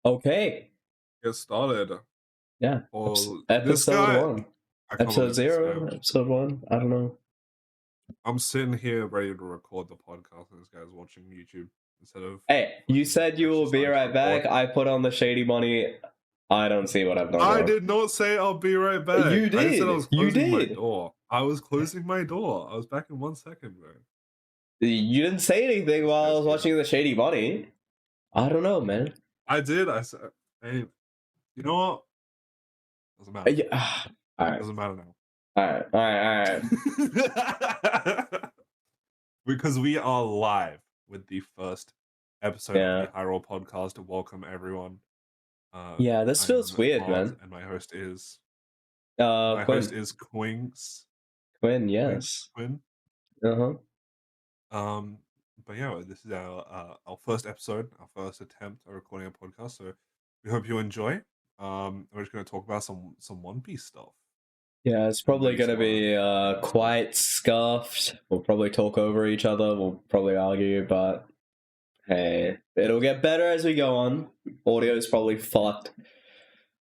Okay. Get started. Yeah. Or this Episode guy, 1. I can't Episode believe this 0. guy. Episode 1. I don't know. I'm sitting here ready to record the podcast, and this guy's watching YouTube instead of. Hey, you said you will be exercise right back. record. I put on the shady money. I don't see what I've done I wrong. did not say I'll be right back. You I said I was did. You closing my did. door. I was closing my door. I was back in 1 second, bro. You didn't say anything while I was watching the shady money. I don't know, man. I did. I said, hey, you know what? Doesn't matter. Yeah. All right. Doesn't matter now. All right. Because we are live with the first episode of the High Roll Podcast. Welcome, everyone. Yeah, this feels weird, man. And my host is Quinn. Host is Quinks. Quinn, yes. Quinn. But yeah, this is our first episode, our first attempt at recording a podcast. So we hope you enjoy. We're just going to talk about some One Piece stuff. Yeah, it's probably going to be quite scuffed. We'll probably talk over each other. We'll probably argue, but hey, it'll get better as we go on. Audio's probably fucked.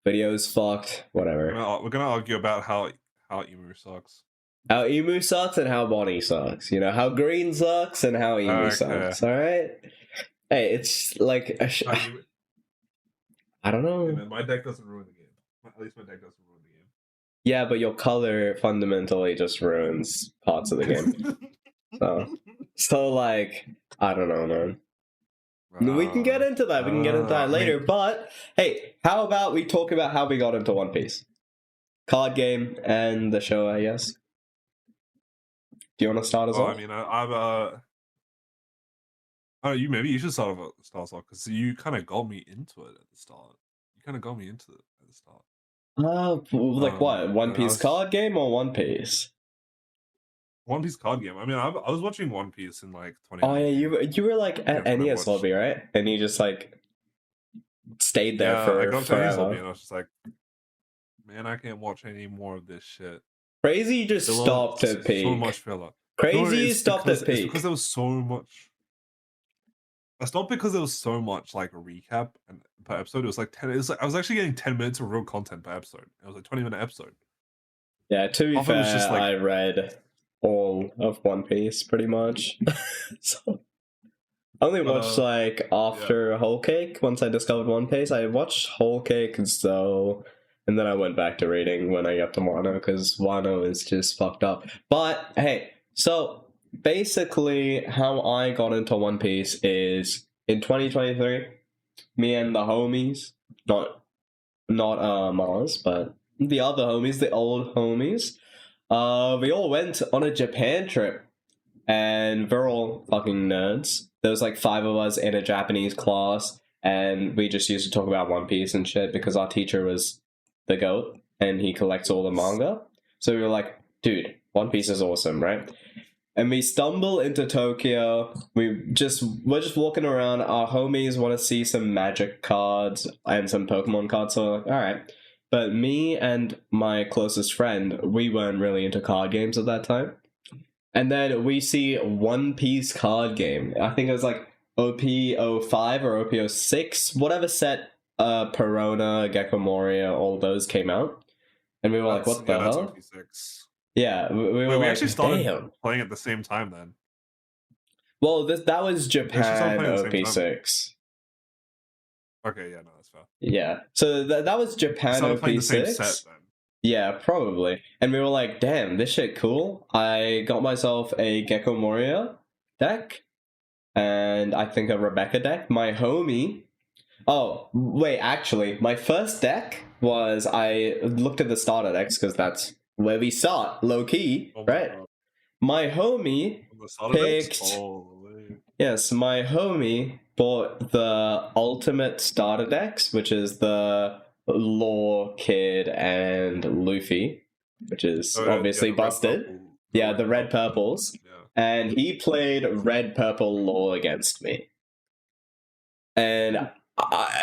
Video's fucked. Whatever. We're going to argue about how Emu sucks. How Emu sucks and how Bonnie sucks. You know, how Green sucks and how Emu sucks. All right? Hey, it's like... I don't know. My deck doesn't ruin the game. At least my deck doesn't ruin the game. Yeah, but your color fundamentally just ruins parts of the game. So like, I don't know, man. We can get into that. We can get into that later. But hey, how about we talk about how we got into One Piece? Card game and the show, I guess. Do you want to start us off? I mean, maybe you should start off because you kind of got me into it at the start. You kind of got me into it at the start. Like what? One Piece card game or One Piece? One Piece card game. I mean, I was watching One Piece in like 20. Oh yeah, you were like at NES lobby, right? And you just like stayed there for I got to NES lobby forever. and I was just like, man, I can't watch any more of this shit. Crazy just stopped at peak. So much filler. Crazy stopped at peak. It's because there was so much. I stopped because there was so much like a recap and per episode. It was like 10. It was like I was actually getting 10 minutes of real content per episode. It was like 20-minute episode. Yeah, to be fair, just like, I read all of One Piece pretty much. So I only watched like after Whole Cake. Once I discovered One Piece, I watched Whole Cake, and then I went back to reading when I got to Wano because Wano is just fucked up. But hey, so basically how I got into One Piece is in 2023, me and the homies, not Mars, but the other homies, the old homies, we all went on a Japan trip, and we're all fucking nerds. There was like 5 of us in a Japanese class, and we just used to talk about One Piece and shit because our teacher was the GOAT, and he collects all the manga. So we were like, dude, One Piece is awesome, right? And we stumble into Tokyo. We're just walking around. Our homies want to see some Magic cards and some Pokemon cards. So we're like, all right. But me and my closest friend, we weren't really into card games at that time. And then we see One Piece card game. I think it was like OP05 or OP06, whatever set Perona, Gecko Moria, all those came out. And we were like, what the hell? That's OP6. Yeah, we were like, actually started damn. Playing at the same time then. Well, that was Japan OP6. Okay, yeah, no, that's fair. Yeah, so that was Japan OP6. The same set, then. Yeah, probably. And we were like, damn, this shit cool. I got myself a Gecko Moria deck, and I think a Rebecca deck. My homie... Oh, wait, actually, my first deck was... I looked at the starter decks, because that's where we saw it, low-key, right? My homie picked... Yes, my homie bought the ultimate starter decks, which is the Law, Kid, and Luffy, which is obviously busted. Yeah, the red purples. Yeah. And he played red purple Law against me. And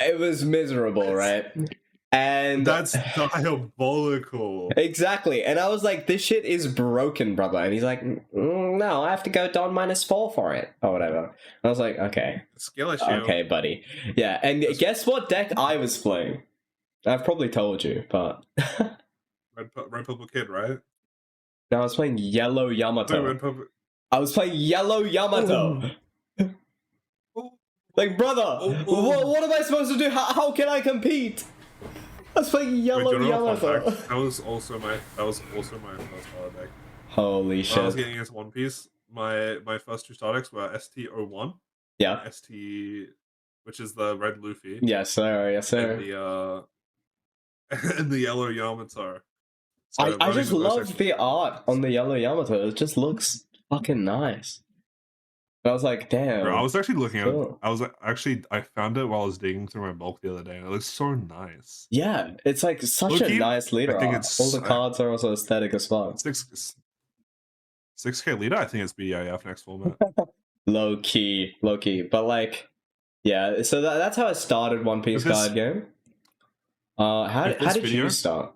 it was miserable, right? And that's diabolical. Exactly. And I was like, this shit is broken, brother. And he's like, no, I have to go Don -4 for it, or whatever. And I was like, okay. Skill issue. Okay, buddy. Yeah, and guess what deck I was playing? I've probably told you, but... Red Purple Kid, right? No, I was playing Yellow Yamato. Red Purple... I was playing Yellow Yamato. Like, brother, what am I supposed to do? How can I compete? I was playing Yellow Yamato. That was also my first starter deck. Holy shit. When I was getting into One Piece, my first 2 star decks were ST-01. Yeah. Which is the red Luffy. Yes, sir. Yes, sir. And the Yellow Yamato. So I just love the art on the Yellow Yamato. It just looks fucking nice. I was like, damn. Bro, I was actually looking at it. I found it while I was digging through my bulk the other day, and it looks so nice. Yeah, it's like such a nice leader. I think all the cards are also aesthetic as well. 6K leader, I think it's BIF next format. low key. But like, yeah, so that's how I started One Piece card game. How did you start?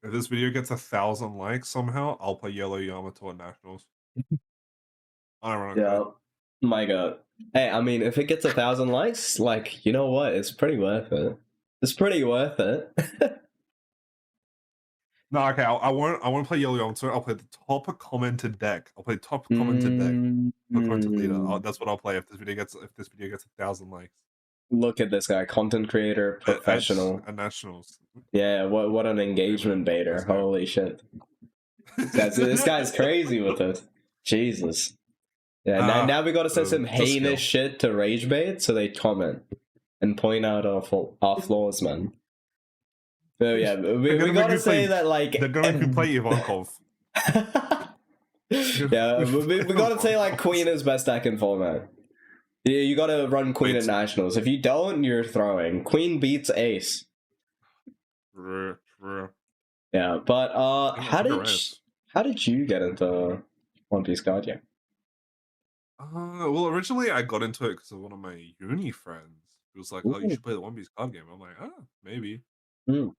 If this video gets 1,000 likes somehow, I'll play Yellow Yamato at Nationals. Ironically. Yeah. My God. Hey, I mean, if it gets 1,000 likes, like, you know what? It's pretty worth it. It's pretty worth it. No, okay. I want to play Yellow Yamato. I'll play the top commented deck. I'll play top commented deck. Commented leader. That's what I'll play if this video gets 1,000 likes. Look at this guy, content creator, professional. At Nationals. Yeah, what an engagement baiter. Holy shit. This guy's crazy with it. Jesus. Yeah, now we gotta say some heinous shit to rage bait so they comment and point out our flaws, man. So yeah, we gotta say that, like... They're gonna make you play Ivankov. Yeah, we gotta say, like, Queen is best deck in format. You gotta run Queen at Nationals. If you don't, you're throwing. Queen beats Ace. Yeah, but how did you get into One Piece card game? Well, originally I got into it because of one of my uni friends. He was like, "Oh, you should play the One Piece card game." I'm like, maybe. And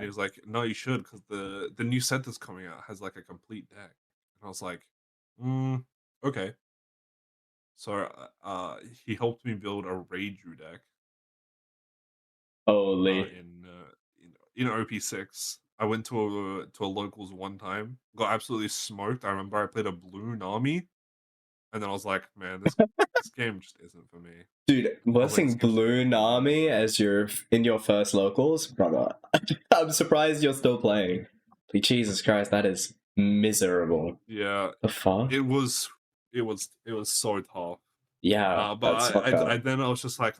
he was like, "No, you should, because the new set that's coming out has like a complete deck." And I was like, okay. So he helped me build a Reiju deck. Holy. In OP6. I went to a locals one time, got absolutely smoked. I remember I played a blue Nami, and then I was like, man, this game just isn't for me. Dude, versing blue Nami as in your first locals, brother. I'm surprised you're still playing. Like, Jesus Christ, that is miserable. Yeah. The fuck? It was so tough. Yeah. But I was just like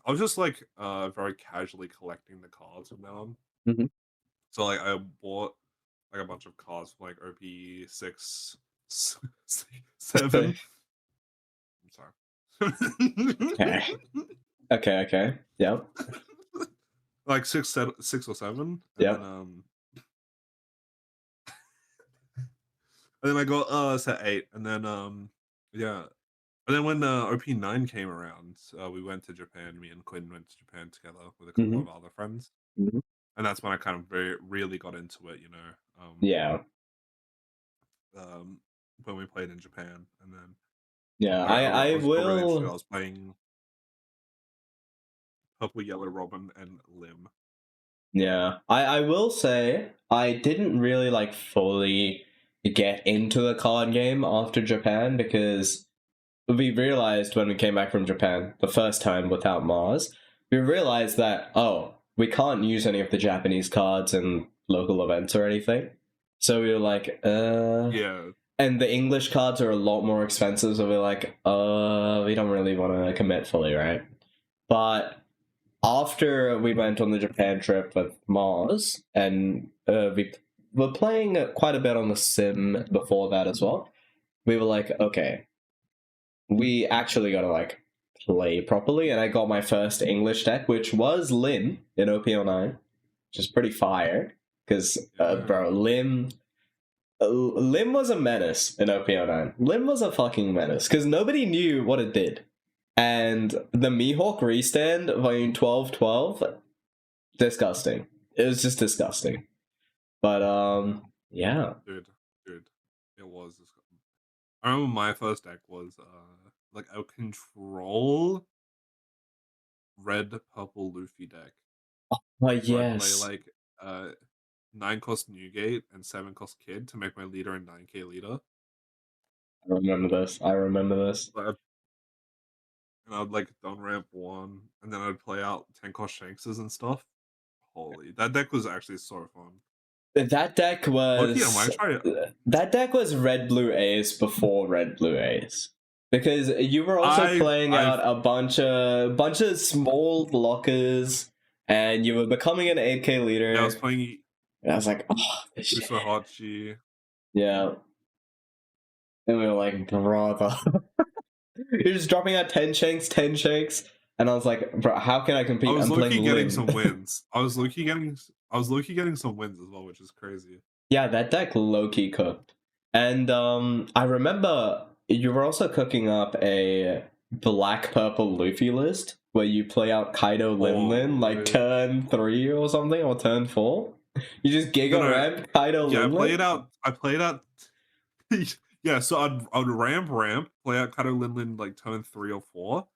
very casually collecting the cards from now on. Mm-hmm. So like I bought like a bunch of cards from like OP6, 7. I'm sorry. Okay. Yep. Like 6 or 7. Yeah. And then I got set 8, and then yeah. And then when OP9 came around, we went to Japan. Me and Quinn went to Japan together with a couple of other friends. And that's when I kind of really got into it, you know. Yeah. When we played in Japan, and then yeah, I was playing Purple, Yellow, Robin, and Lim. Yeah, I will say I didn't really like fully get into the card game after Japan, because we realized when we came back from Japan the first time without Mars, we realized that, we can't use any of the Japanese cards in local events or anything. So we were like, yeah. And the English cards are a lot more expensive, so we're like, we don't really want to commit fully, right? But after we went on the Japan trip with Mars, and we were playing quite a bit on the sim before that as well, we were like, okay, we actually gotta like play properly, and I got my first English deck, which was Lim in OP09, which is pretty fire, because bro, Lim was a menace in OP09. Lim was a fucking menace, because nobody knew what it did. And the Mihawk Restand, volume 1212, disgusting. It was just disgusting. But yeah. Dude, it was disgusting. I remember my first deck was like a control red purple Luffy deck. Oh yes. I play like 9 cost Newgate and 7 cost Kid to make my leader a 9k leader. I remember this. And I'd like down ramp 1, and then I'd play out 10 cost Shankses and stuff. Holy, that deck was actually so fun. That deck was Loki, that deck was red blue ace before red blue ace. Because you were also playing out a bunch of small blockers, and you were becoming an 8k leader. Yeah, I was playing. And I was like, oh, this shit. Hachi. Yeah. And we were like, brother. You're just dropping out 10 shanks, and I was like, bro, how can I compete? I was low-key getting some wins. I was low-key getting some wins as well, which is crazy. Yeah, that deck low-key cooked. And I remember you were also cooking up a black-purple Luffy list where you play out Kaido Lin like turn 3 or something, or turn 4. You just ramp Kaido Lin. Yeah, I played out yeah, so I'd ramp, play out Kaido Lin like turn 3 or 4,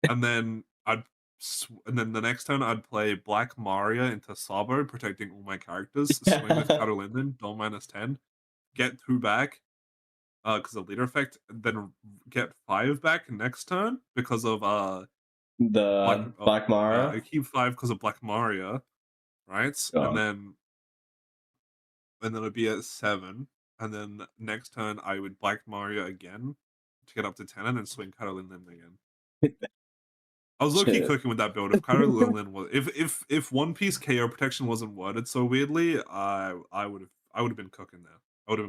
and then the next turn I'd play Black Maria into Sabo, protecting all my characters, swing with Kaido Lin, Dol -10, get 2 back, because of leader effect, then get 5 back next turn because of Black Maria. I keep 5 because of Black Maria, right? Oh. And then it'd be at 7, and then next turn I would Black Maria again to get up to 10, and then swing Kaido Lin again. I was low-key cooking with that build. If Kaido Lin was if One Piece KO protection wasn't worded so weirdly, I would have been cooking there.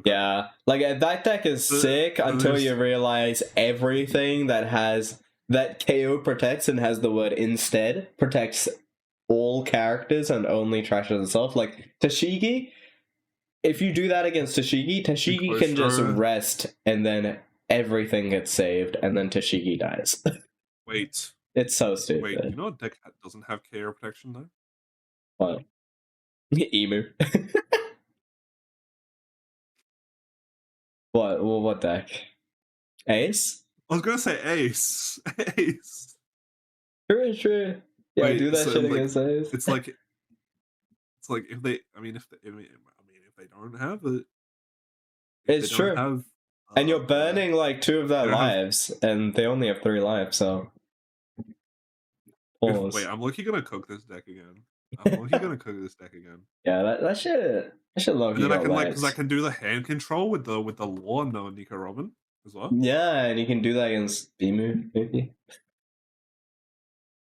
Yeah, like that deck is sick until you realize everything that KO protects and has the word instead protects all characters and only trashes itself. Like Tashigi, if you do that against Tashigi can just rest and then everything gets saved and then Tashigi dies. Wait. It's so stupid. Wait, you know what deck doesn't have KO protection though? What? Emu. What deck? Ace? I was gonna say Ace. Ace. True. Yeah, wait, do that shit against Ace. It's like if they don't have it. It's true. And you're burning like 2 of their lives, and they only have 3 lives, so. Wait, I'm looking gonna cook this deck again. Yeah, that should love you. And then because I can do the hand control with the Law and the Nico Robin as well. Yeah, and you can do that against Emu, maybe.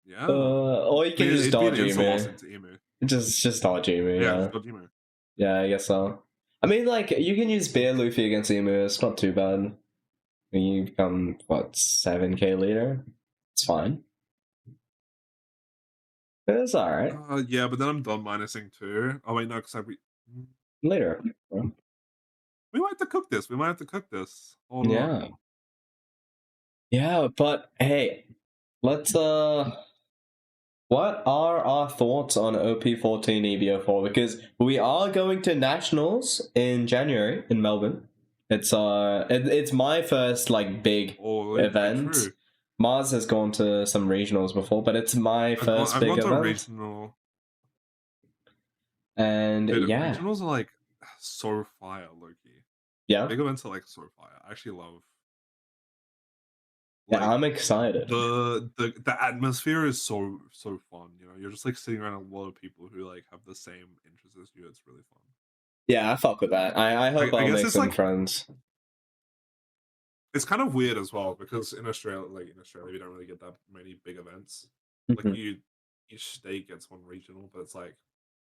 Yeah. Or you can just dodge Emu. Just dodge Emu. Yeah. Yeah, I guess so. I mean, like, you can use Bear Luffy against Emu. It's not too bad. When you become, what, 7k leader? It's fine. It's alright. Yeah, but then I'm done minusing 2. Oh, wait, no, because later. We might have to cook this. Hold on. Yeah, but hey, let's what are our thoughts on OP14 EBO4? Because we are going to nationals in January in Melbourne. It's it's my first like big event. True. Mars has gone to some regionals before, but it's my first big event. I've gone to a regional. And dude, yeah, regionals are like so fire, Loki. Yeah, big events are like so fire. I actually love. Like, yeah, I'm excited. The atmosphere is so fun. You know, you're just like sitting around a lot of people who like have the same interests as you. It's really fun. Yeah, I fuck with that. I hope I'll make some friends. It's kind of weird as well because in Australia, we don't really get that many big events. Like each state gets one regional, but it's like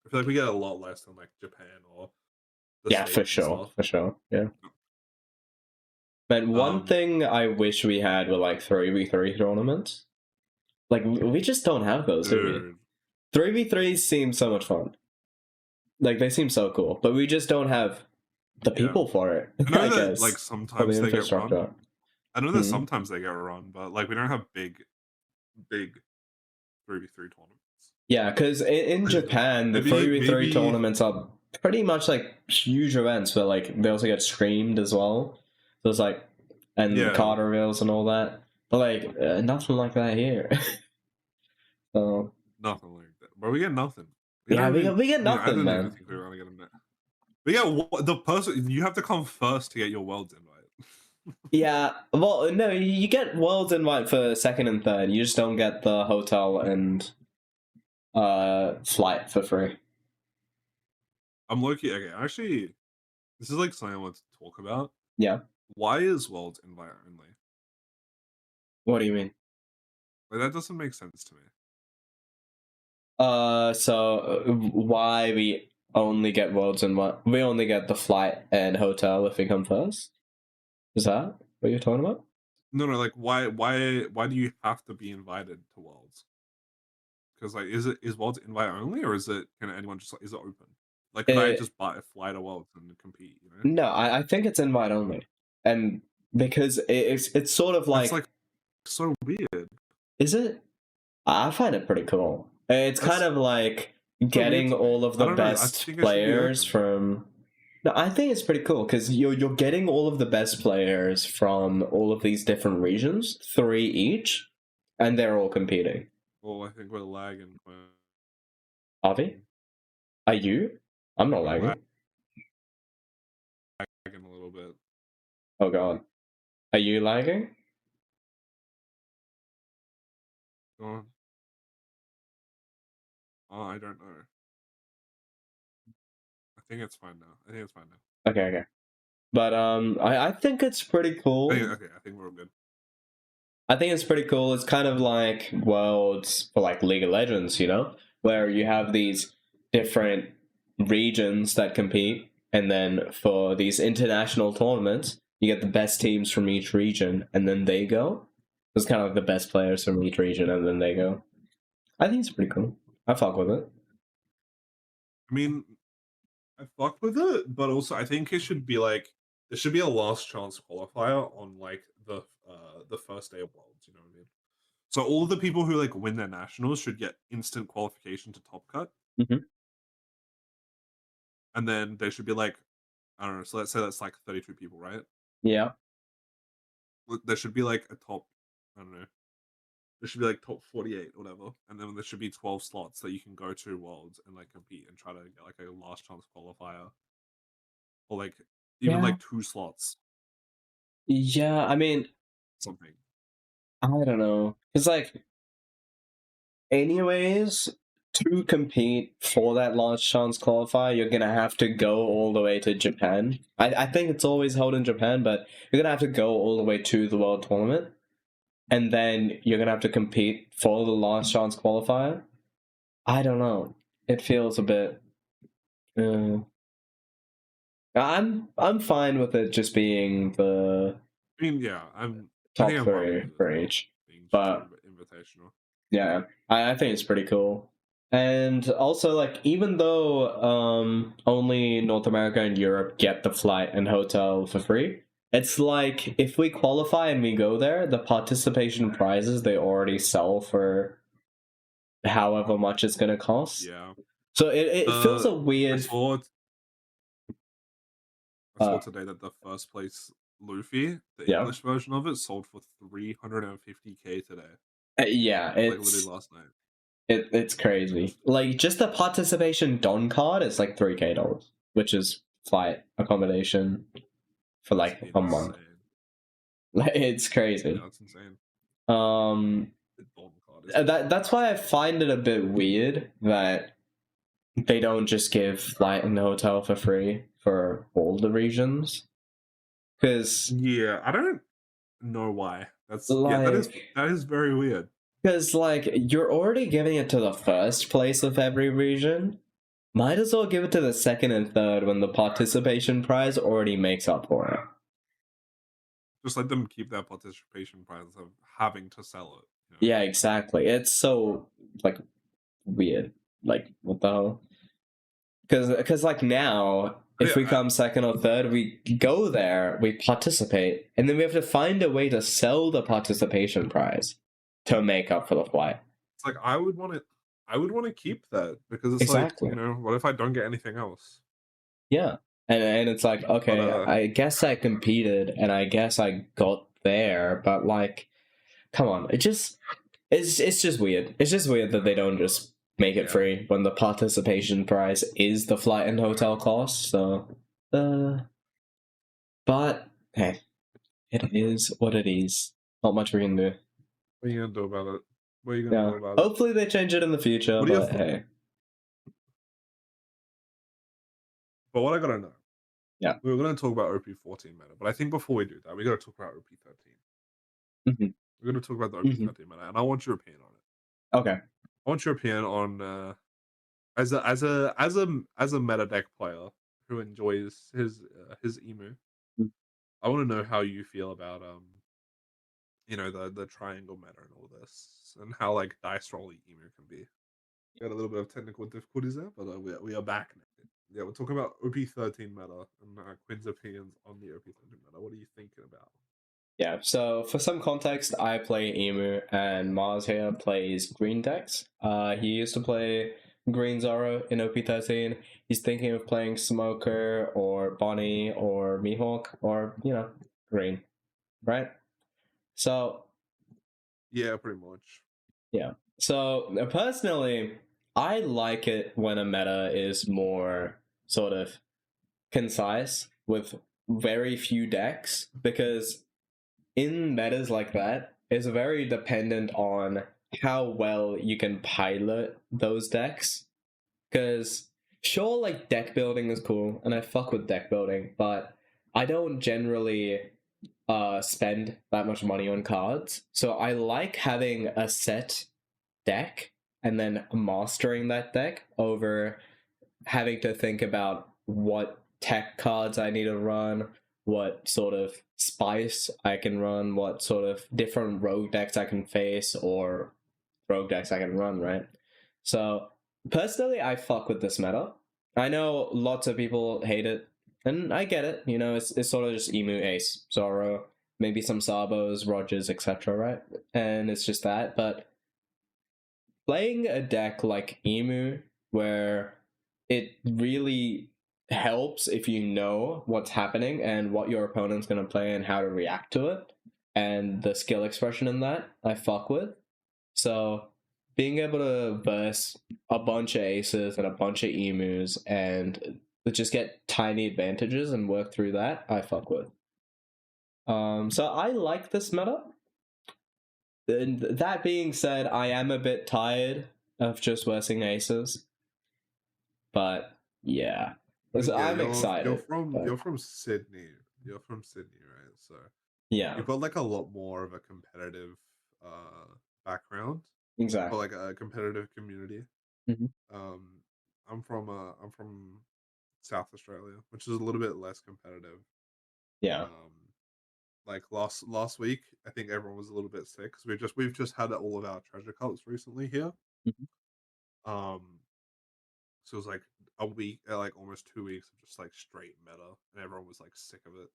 I feel like we get a lot less than like Japan or. Yeah, for sure. Yeah. But one thing I wish we had were like 3v3 tournaments. Like we just don't have those. 3v3s seem so much fun. Like they seem so cool, but we just don't have the people for it. I know that like sometimes they get run. I know that sometimes they get run, but like we don't have big 3v3 tournaments. Yeah, because in Japan, the 3v3 tournaments are pretty much like huge events where like they also get streamed as well. So it's like, and card reveals and all that. But like, nothing like that here. So nothing like that. But we get nothing. We get nothing, man. I don't think we were gonna get a net. But yeah, the person, you have to come first to get your Worlds invite. Yeah, well, no, you get Worlds invite for second and third. You just don't get the hotel and flight for free. I'm low-key, okay, actually, this is like something I want to talk about. Yeah. Why is Worlds invite only? What do you mean? Like, that doesn't make sense to me. So why we only get Worlds invite? We only get the flight and hotel if we come first? Is that what you're talking about? No, like why do you have to be invited to Worlds? Because like, is Worlds invite only, or can anyone just, is it open? Like, can I just fly to Worlds and compete? You know? No, I think it's invite only, and because it's sort of like, it's like so weird. Is it? I find it pretty cool. It's kind of like getting all of the best players from. No, I think it's pretty cool because you're getting all of the best players from all of these different regions, 3 each, and they're all competing. Well, I think we're lagging. Are we? Are you? I'm not lagging. Lagging a little bit. Oh god. Are you lagging? Go on. Oh, I don't know. I think it's fine now. Okay. But I think it's pretty cool. Okay, I think we're good. I think it's pretty cool. It's kind of like Worlds for like League of Legends, you know, where you have these different regions that compete, and then for these international tournaments, you get the best teams from each region, and then they go. It's kind of like the best players from each region, and then they go. I think it's pretty cool. I fuck with it. I mean, I fuck with it, but also I think it should be like, there should be a last chance qualifier on like the first day of Worlds, you know what I mean? So all the people who like win their nationals should get instant qualification to Top Cut. Mm-hmm. And then they should be like, I don't know, so let's say that's like 32 people, right? Yeah. There should be like a top, I don't know, there should be like top 48 or whatever, and then there should be 12 slots that you can go to Worlds and like compete and try to get like a last chance qualifier, or like even like 2 slots. Yeah, I mean, something. I don't know. It's like, anyways, to compete for that last chance qualifier, you're gonna have to go all the way to Japan. I think it's always held in Japan, but you're gonna have to go all the way to the World Tournament. And then you're gonna have to compete for the last chance qualifier. I don't know. It feels a bit. I'm fine with it just being the. I mean, yeah, I'm top 3 for each, but invitational. Yeah, I think it's pretty cool. And also, like, even though only North America and Europe get the flight and hotel for free, it's like, if we qualify and we go there, the participation prizes they already sell for however much it's gonna cost. Yeah. So it feels a weird. I saw today that the first place Luffy, the English version of it, sold for 350k today. Yeah, it's like literally last night. It's crazy. Like, just the participation Don card is like $3K, which is flight accommodation for like a month. Like, it's crazy. Yeah, that's insane. That's why I find it a bit weird that they don't just give flight and hotel for free for all the regions. Because I don't know why. That's like, that is very weird. Because, like, you're already giving it to the first place of every region. Might as well give it to the second and third when the participation prize already makes up for it. Just let them keep that participation prize of having to sell it. You know? Yeah, exactly. It's so, like, weird. Like, what the hell? Because like, now, if we come second or third, we go there, we participate, and then we have to find a way to sell the participation prize to make up for the flight. it's like I would want to keep that because it's Exactly. like, what if I don't get anything else? Yeah. And it's like, okay, But I guess I competed and I guess I got there, but like, come on, it's just weird. It's just weird that they don't just make it free when the participation price is the flight and hotel cost. So, but hey, it is what it is. Not much we can do. what are you gonna do about it? What are you gonna do about Hopefully they change it in the future, but hey. But what I gotta know. Yeah. We were gonna talk about OP14 meta, but I think before we do that, we gotta talk about OP13. Mm-hmm. We're gonna talk about the OP13 meta, and I want your opinion on it. Okay. I want your opinion on as a meta deck player who enjoys his emu. I want to know how you feel about the triangle meta and all this, and how like dice rolling emu can be. Got a little bit of technical difficulties there, but we are back now. Yeah, we're talking about OP13 meta and Quinn's opinions on the OP13 meta. What are you thinking about? Yeah, so for some context, I play Emu, and Mars here plays green decks. He used to play Green Zoro in OP13. He's thinking of playing Smoker, or Bonnie, or Mihawk, or, green, right? So... yeah, pretty much. Yeah. So, personally, I like it when a meta is more sort of concise with very few decks, because in metas like that, it's very dependent on how well you can pilot those decks. Because, sure, like, deck building is cool, and I fuck with deck building, but I don't generally spend that much money on cards. So I like having a set deck and then mastering that deck over having to think about what tech cards I need to run, what sort of spice I can run, what sort of different rogue decks I can face, or rogue decks I can run, right? So, personally, I fuck with this meta. I know lots of people hate it, and I get it. It's sort of just Emu, Ace, Zoro, maybe some Sabos, Rogers, etc., right? And it's just that, but playing a deck like Emu, where it really helps if you know what's happening and what your opponent's going to play and how to react to it, and the skill expression in that, I fuck with. So being able to verse a bunch of aces and a bunch of emus and just get tiny advantages and work through that, I fuck with. So I like this meta. And that being said, I am a bit tired of just versing aces. But yeah, I'm excited. You're from Sydney. You're from Sydney, right? So yeah, you've got like a lot more of a competitive background. Exactly. Or like a competitive community. Mm-hmm. I'm from South Australia, which is a little bit less competitive. Yeah. Like last week, I think everyone was a little bit sick because we've just had all of our treasure cups recently here. Mm-hmm. So it was like a week, like almost 2 weeks of just like straight meta, and everyone was like sick of it.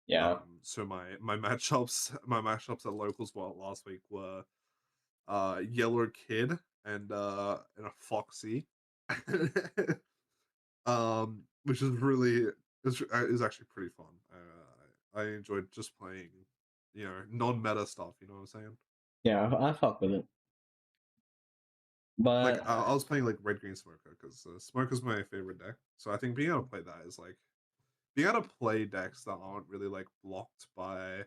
Yeah. So my matchups at locals last week were Yellow Kid and a Foxy. Which is actually pretty fun. I enjoyed just playing, non-meta stuff. You know what I'm saying? Yeah, I fuck with it. But like I was playing like Red Green Smoker because Smoker's my favorite deck. So I think being able to play that is like being able to play decks that aren't really like blocked by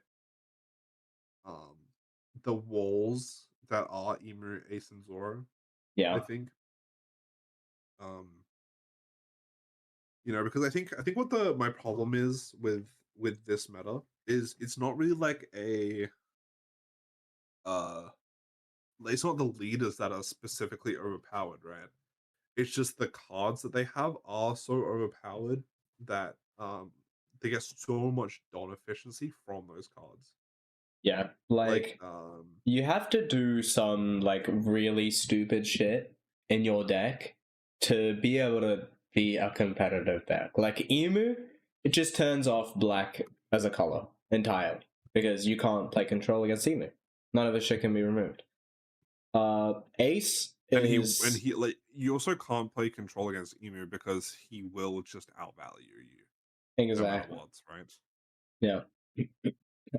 the walls that are Emu, Ace, and Zoro. Yeah. I think. Because I think what my problem is with this meta is it's not really like it's not the leaders that are specifically overpowered, right? It's just the cards that they have are so overpowered that they get so much don efficiency from those cards. Yeah, like you have to do some like really stupid shit in your deck to be able to be a competitive deck. Like Emu, it just turns off black as a color entirely because you can't play control against Emu. None of the shit can be removed. Ace is... And he like, you also can't play control against Emu because he will just outvalue you. Exactly. No matter what, right? Yeah.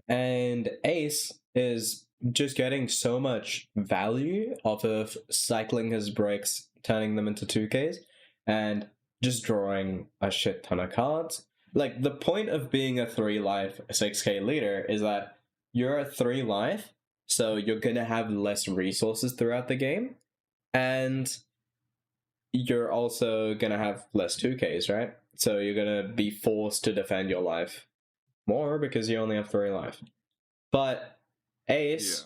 And Ace is just getting so much value off of cycling his bricks, turning them into 2Ks, and just drawing a shit ton of cards. Like, the point of being a 3 life 6K leader is that you're a 3 life, so you're gonna have less resources throughout the game, and you're also gonna have less 2Ks, right? So you're gonna be forced to defend your life more because you only have 3 life. But Ace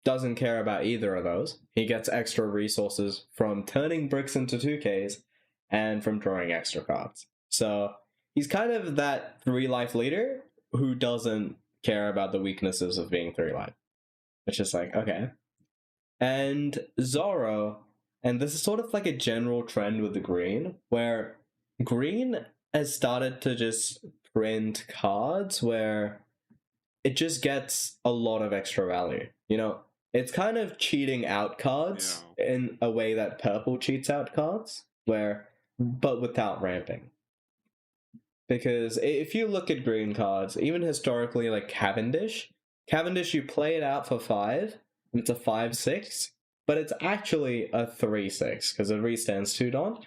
doesn't care about either of those. He gets extra resources from turning bricks into 2Ks and from drawing extra cards. So he's kind of that 3 life leader who doesn't care about the weaknesses of being 3 life. It's just like, okay. And Zoro, and this is sort of like a general trend with the green, where green has started to just print cards where it just gets a lot of extra value. You know, it's kind of cheating out cards in a way that purple cheats out cards, but without ramping. Because if you look at green cards, even historically, like Cavendish, you play it out for 5, and it's a 5/6, but it's actually a 3/6 because it restands 2 Don,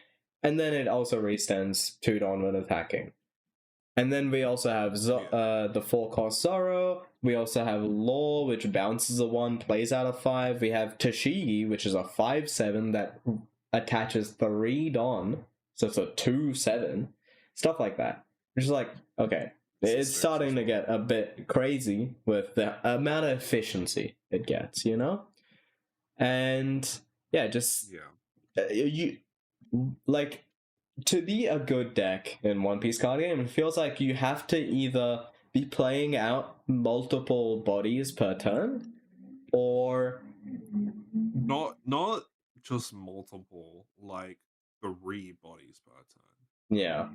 and then it also restands 2 Don when attacking. And then we also have the 4-cost Zoro. We also have Law, which bounces a 1, plays out a 5. We have Tashigi, which is a 5/7 that attaches 3 Don, so it's a 2/7. Stuff like that. Which is like, okay, it's starting to get a bit crazy with the amount of efficiency it gets, you know? And yeah, just you like, to be a good deck in One Piece card game, it feels like you have to either be playing out multiple bodies per turn, or not just multiple, like 3 bodies per turn. Yeah.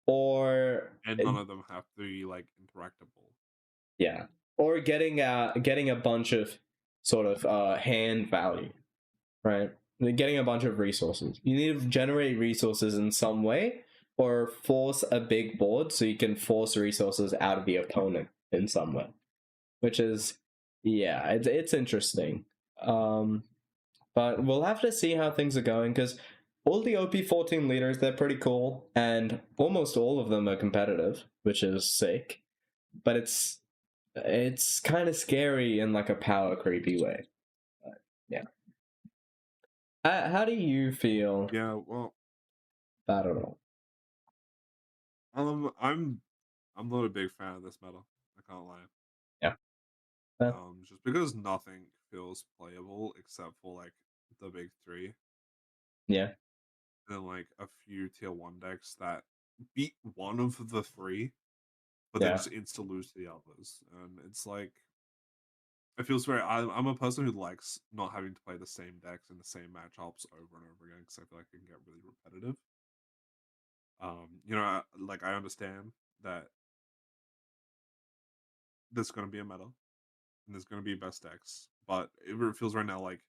Or and none of them have to be like interactable. Yeah. Or getting a bunch of sort of hand value, right? Getting a bunch of resources. You need to generate resources in some way, or force a big board so you can force resources out of the opponent in some way. Which is, yeah, it's interesting. But we'll have to see how things are going, because all the OP14 leaders, they're pretty cool, and almost all of them are competitive, which is sick. But it's kind of scary in like a power creepy way. But, yeah. How do you feel? Yeah, well, I don't know. I'm not a big fan of this meta. I can't lie. Yeah. Just because nothing feels playable except for like the big 3. Yeah. And like a few tier 1 decks that beat one of the 3, but then just insta lose to the others. And it's like, it feels very. I'm a person who likes not having to play the same decks in the same matchups over and over again, because I feel like it can get really repetitive. Like, I understand that there's going to be a meta and there's going to be best decks, but it feels right now like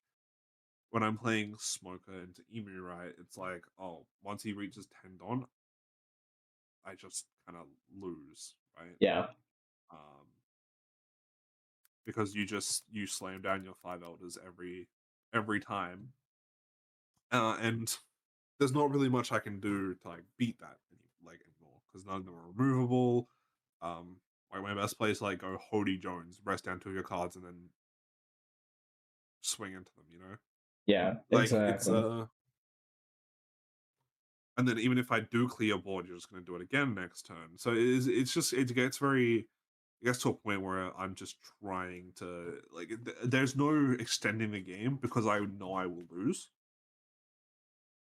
when I'm playing Smoker into Emu, right, it's like, oh, once he reaches 10 Don, I just kind of lose, right? Yeah. Because you slam down your 5 elders every time, and there's not really much I can do to like beat that anymore, because none of them are removable. Like, my best play is like go Hody Jones, rest down 2 of your cards, and then swing into them. Yeah, like exactly. It's and then even if I do clear board, you're just going to do it again next turn. So it gets to a point where I'm just trying to, like, there's no extending the game because I know I will lose.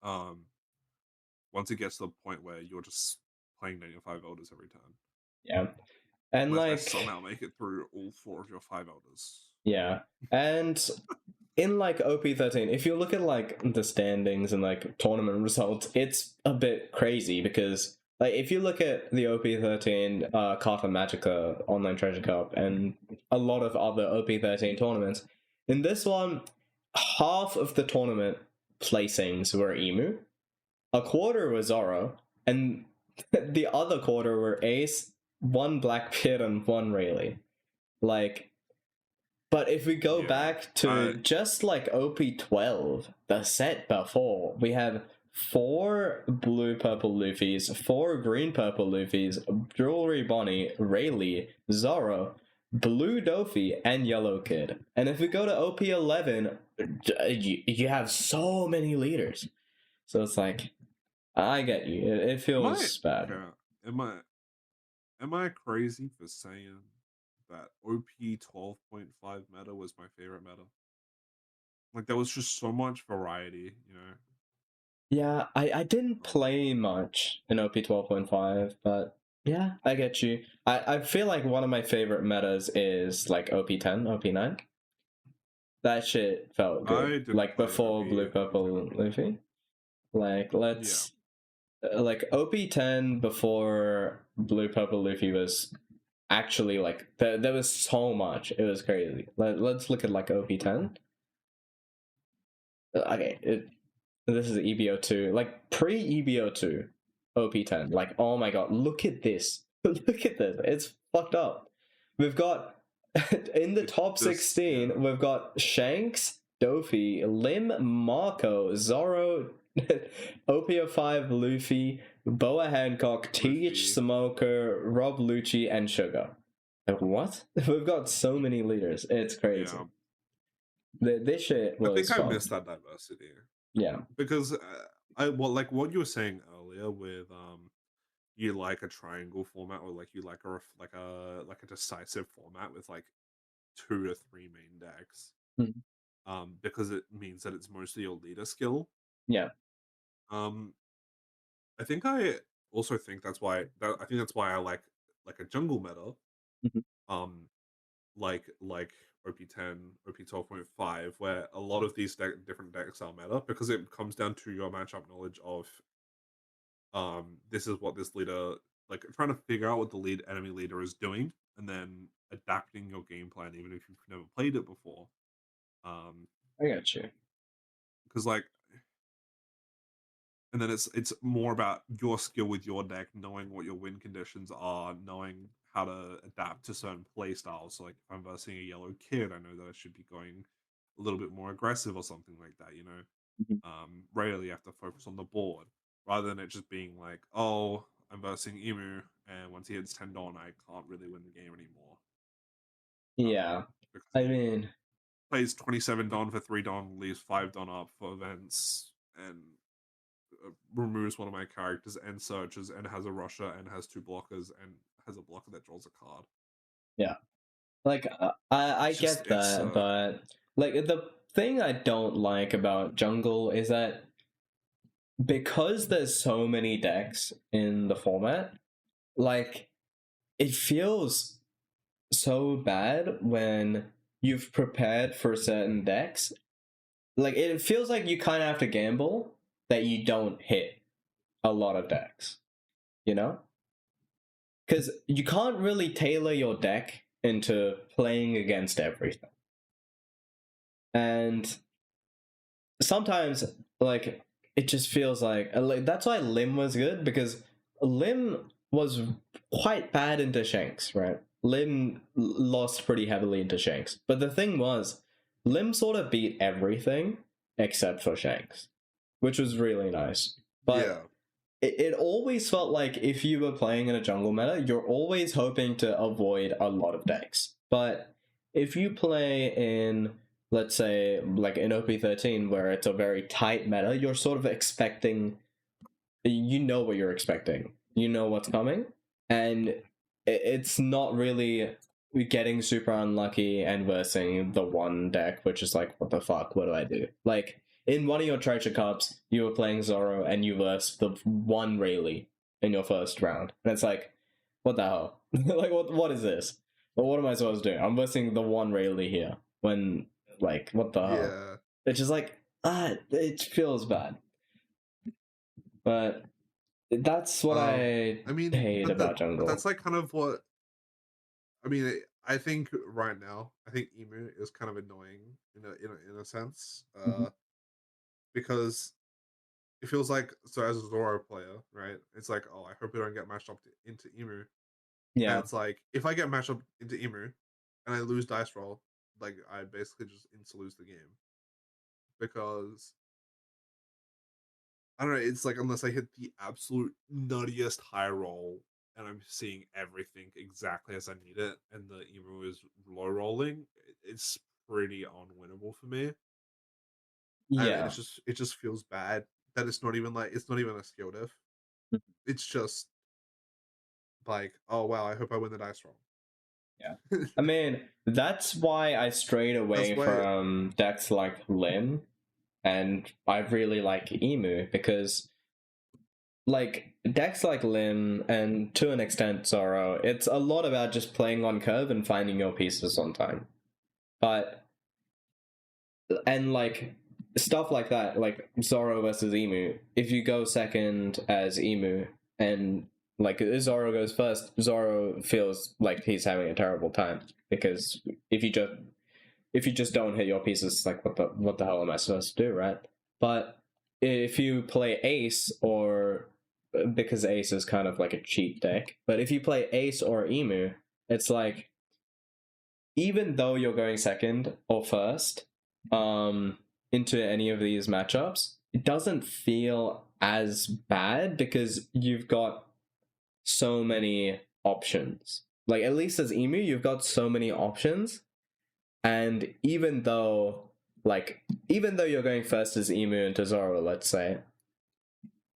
Once it gets to the point where you're just playing down your 5 elders every turn. Yeah. And unless I somehow make it through all 4 of your 5 elders. Yeah. And in like OP13, if you look at like the standings and like tournament results, it's a bit crazy, because like if you look at the OP13 Carta Magica Online Treasure Cup and a lot of other OP13 tournaments, in this one, half of the tournament placings were Emu, a quarter was Zoro, and the other quarter were Ace, one Blackbeard, and one Rayleigh. Like, but if we go back to just like OP12, the set before, we have 4 blue-purple Luffys, 4 green-purple Luffys, Jewelry Bonnie, Rayleigh, Zoro, Blue Doffy, and Yellow Kid. And if we go to OP11, you have so many leaders. So it's like, I get you. It feels bad. Yeah. Am I crazy for saying that OP 12.5 meta was my favorite meta? Like, there was just so much variety, you know? Yeah, I didn't play much in OP 12.5, but yeah, I get you. I feel like one of my favorite metas is like OP 10, OP 9. That shit felt good. Like before Blue Purple Luffy. Like, let's... Yeah. Like, OP 10 before Blue Purple Luffy was actually like... There was so much. It was crazy. Let's look at like OP 10. Okay, this is EBO2. Like, pre-EBO2, OP10. Like, oh my god, look at this. Look at this. It's fucked up. We've got, in the top 16, yeah. We've got Shanks, Doffy, Lim, Marco, Zoro, OP05, Luffy, Boa Hancock, Teach, Smoker, Rob Lucci, and Sugar. Like, what? We've got so many leaders. It's crazy. Yeah. This shit was I think I missed that diversity. Yeah, because like what you were saying earlier with you like a triangle format, or like you like a decisive format with like 2 to 3 main decks, because it means that it's mostly your leader skill. Yeah. I think I also think that's why I like a jungle meta. Like OP10, OP 12.5, where a lot of these different decks are meta, because it comes down to your matchup knowledge of this is what this leader, like, trying to figure out what the enemy leader is doing, and then adapting your game plan even if you've never played it before. I got you. Because like, and then it's more about your skill with your deck, knowing what your win conditions are, knowing how to adapt to certain play styles. So like, if I'm versing a Yellow Kid, I know that I should be going a little bit more aggressive or something like that, you know? Rarely you have to focus on the board, rather than it just being like, oh, I'm versing Emu, and once he hits 10 Don, I can't really win the game anymore. Yeah. I mean... plays 27 Don for 3 Don, leaves 5 Don up for events, and removes one of my characters, and searches, and has a rusher, and has 2 blockers, and has a blocker that draws a card. Yeah. Like, I get that, but like, the thing I don't like about jungle is that because there's so many decks in the format, like, it feels so bad when you've prepared for certain decks. Like, it feels like you kind of have to gamble that you don't hit a lot of decks, you know? Because you can't really tailor your deck into playing against everything. And sometimes, like, it just feels like that's why Lim was good, because Lim was quite bad into Shanks, right? Lim lost pretty heavily into Shanks. But the thing was, Lim sort of beat everything except for Shanks, which was really nice. But yeah. It always felt like if you were playing in a jungle meta, you're always hoping to avoid a lot of decks. But if you play in, let's say, like in OP13, where it's a very tight meta, you're sort of expecting... You know what you're expecting. You know what's coming. And it's not really getting super unlucky and versing the one deck, which is like, what the fuck, what do I do? Like, in one of your treasure cups, you were playing Zoro and you versed the one Rayleigh in your first round. And it's like, what the hell? Like, what is this? Well, what am I supposed to do? I'm versing the one Rayleigh here. When, like, what the hell? It's just like, it feels bad. But that's what I hate about jungle. But that's like kind of what... I mean, I think right now, I think Emu is kind of annoying in a sense, because it feels like, so as a Zoro player, right? It's like, oh, I hope we don't get matched up into Emu. And it's like, if I get matched up into Emu and I lose dice roll, like I basically just insta lose the game, because I don't know. It's like, unless I hit the absolute nuttiest high roll and I'm seeing everything exactly as I need it, and the Emu is low rolling, it's pretty unwinnable for me. And it just feels bad that it's not even a skill diff. It's just like, oh wow, I hope I win the dice roll. Yeah. I mean, that's why I strayed away from decks like Lim, and I really like Emu, because like decks like Lim and to an extent Zoro, it's a lot about just playing on curve and finding your pieces on time. And like stuff like that, like Zoro versus Emu, if you go second as Emu and like Zoro goes first, Zoro feels like he's having a terrible time, because if you just don't hit your pieces, like what the hell am I supposed to do, right? But if you play Ace, or because Ace is kind of like a cheap deck, but if you play Ace or Emu, it's like, even though you're going second or first into any of these matchups, it doesn't feel as bad, because you've got so many options. Like, at least as Emu, you've got so many options. And even though you're going first as Emu into Zoro, let's say,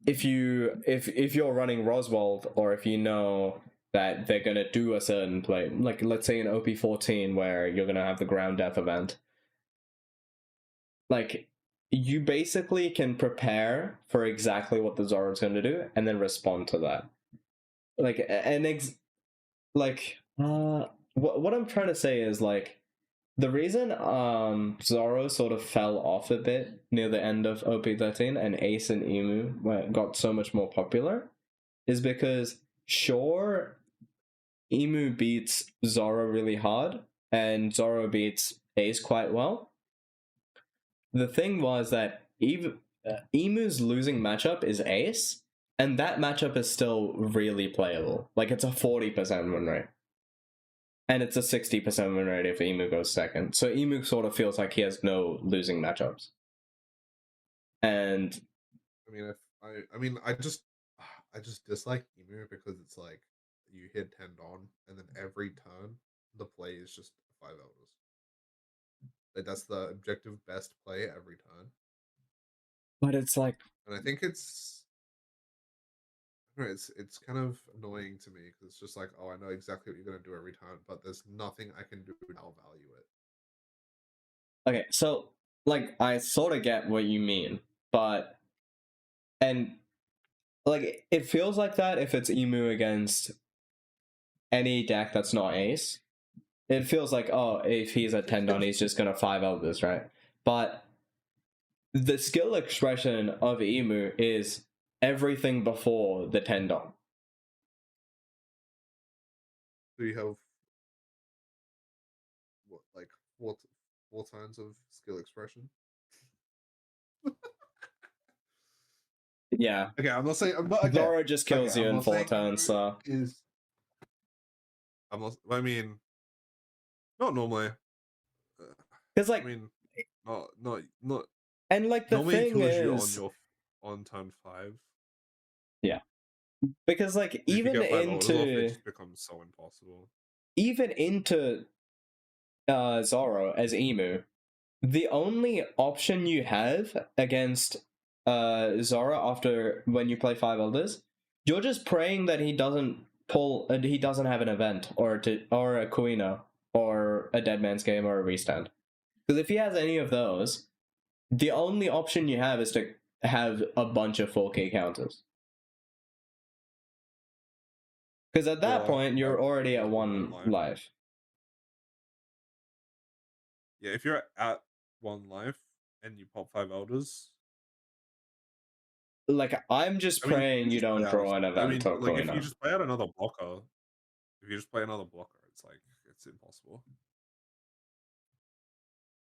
if you're running Roswald, or if you know that they're gonna do a certain play, like let's say in OP14 where you're gonna have the ground death event, like you basically can prepare for exactly what the Zoro's gonna do and then respond to that. Like what I'm trying to say is, like, the reason Zoro sort of fell off a bit near the end of OP13 and Ace and Emu got so much more popular is because, sure, Emu beats Zoro really hard and Zoro beats Ace quite well. The thing was that Emu's losing matchup is Ace, and that matchup is still really playable. Like, it's a 40% win rate. And it's a 60% win rate if Emu goes second. So Emu sort of feels like he has no losing matchups. And I just dislike Emu because it's like you hit 10 on, and then every turn the play is just 5 elders. Like, that's the objective best play every turn. But it's like, and I think it's kind of annoying to me, because it's just like, oh, I know exactly what you're gonna do every time, but there's nothing I can do to value it. Okay, so like, I sort of get what you mean, but like, it feels like that if it's Emu against any deck that's not Ace. It feels like, oh, if he's a 10 on, he's just gonna 5 Elders, right? But the skill expression of Emu is everything before the 10 don. So you have what, like four times of skill expression? Yeah. Okay, I'm not saying. Zoro just kills you in 4 turns, so. I mean, not normally. Because, like, I mean, not. And like, the thing is, you on turn 5. Yeah, because like, even if you get 5 into off, it just becomes so impossible. Even into Zoro as Emu, the only option you have against Zoro after when you play 5 Elders, you're just praying that he doesn't have an event or a Kuino or a Dead Man's Game or a restand. Because if he has any of those, the only option you have is to have a bunch of 4K counters. Because at that point, you're already at 1 life. Yeah, if you're at 1 life and you pop 5 Elders, like, I'm just praying you don't draw an event or like, Kuino. if you just play out another blocker, it's it's impossible.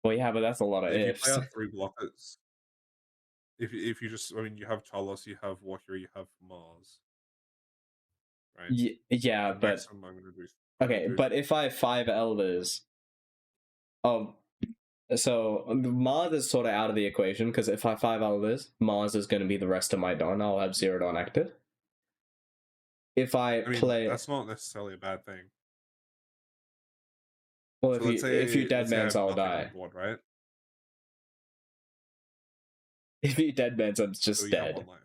Well, yeah, but that's a lot of if ifs. You play out 3 blockers, if you just, I mean, you have Talos, you have Walker, you have Mars, right? Yeah, the but okay, but if I have 5 elders, so Mars is sort of out of the equation because if I have 5 elders, Mars is going to be the rest of my Dawn. I'll have 0 Dawn active. If I mean, play, that's not necessarily a bad thing. Well, so if you dead mans, I'll die. Board, right? If you dead mans, I'm just so you dead. Have 1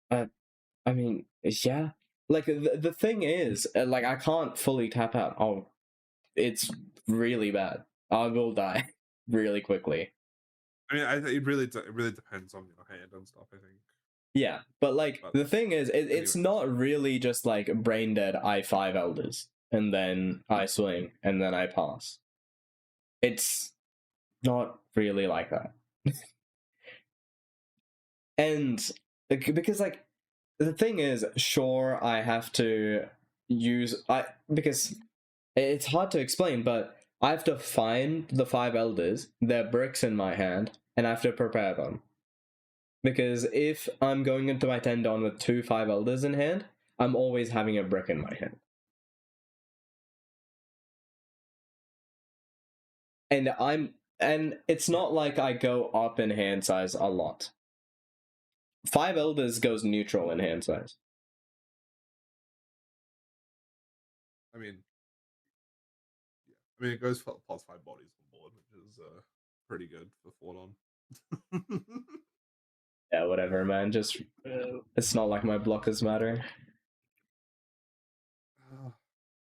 life. I mean, yeah. Like the thing is, like I can't fully tap out. Oh, it's really bad. I will die really quickly. I mean, it really depends on your hand and stuff, I think. Yeah, but like the thing is, it's not really just like brain dead. I 5 elders and then I swing and then I pass. It's not really like that. And because like the thing is, sure, I have to use because it's hard to explain, but I have to find the 5 elders, their bricks in my hand, and I have to prepare them. Because if I'm going into my 10 Dawn with 2 5 elders in hand, I'm always having a brick in my hand. And it's not like I go up in hand size a lot. 5 elders goes neutral in hand size. I mean, it goes for plus 5 bodies on board, which is pretty good for 4 Dawn. Yeah, whatever, man. Just it's not like my blockers matter.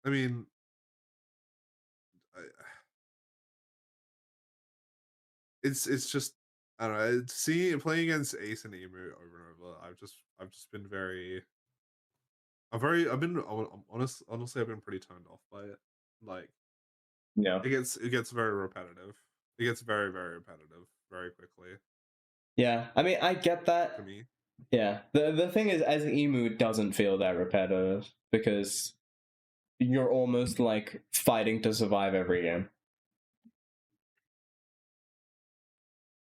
I mean, it's just, I don't know. Playing against Ace and Emu over and over, I've just been very. Honestly, I've been pretty turned off by it. Like, yeah, it gets very repetitive. It gets very, very repetitive very quickly. Yeah, I mean, I get that. To me. Yeah, the thing is, as an Emu, it doesn't feel that repetitive because you're almost like fighting to survive every game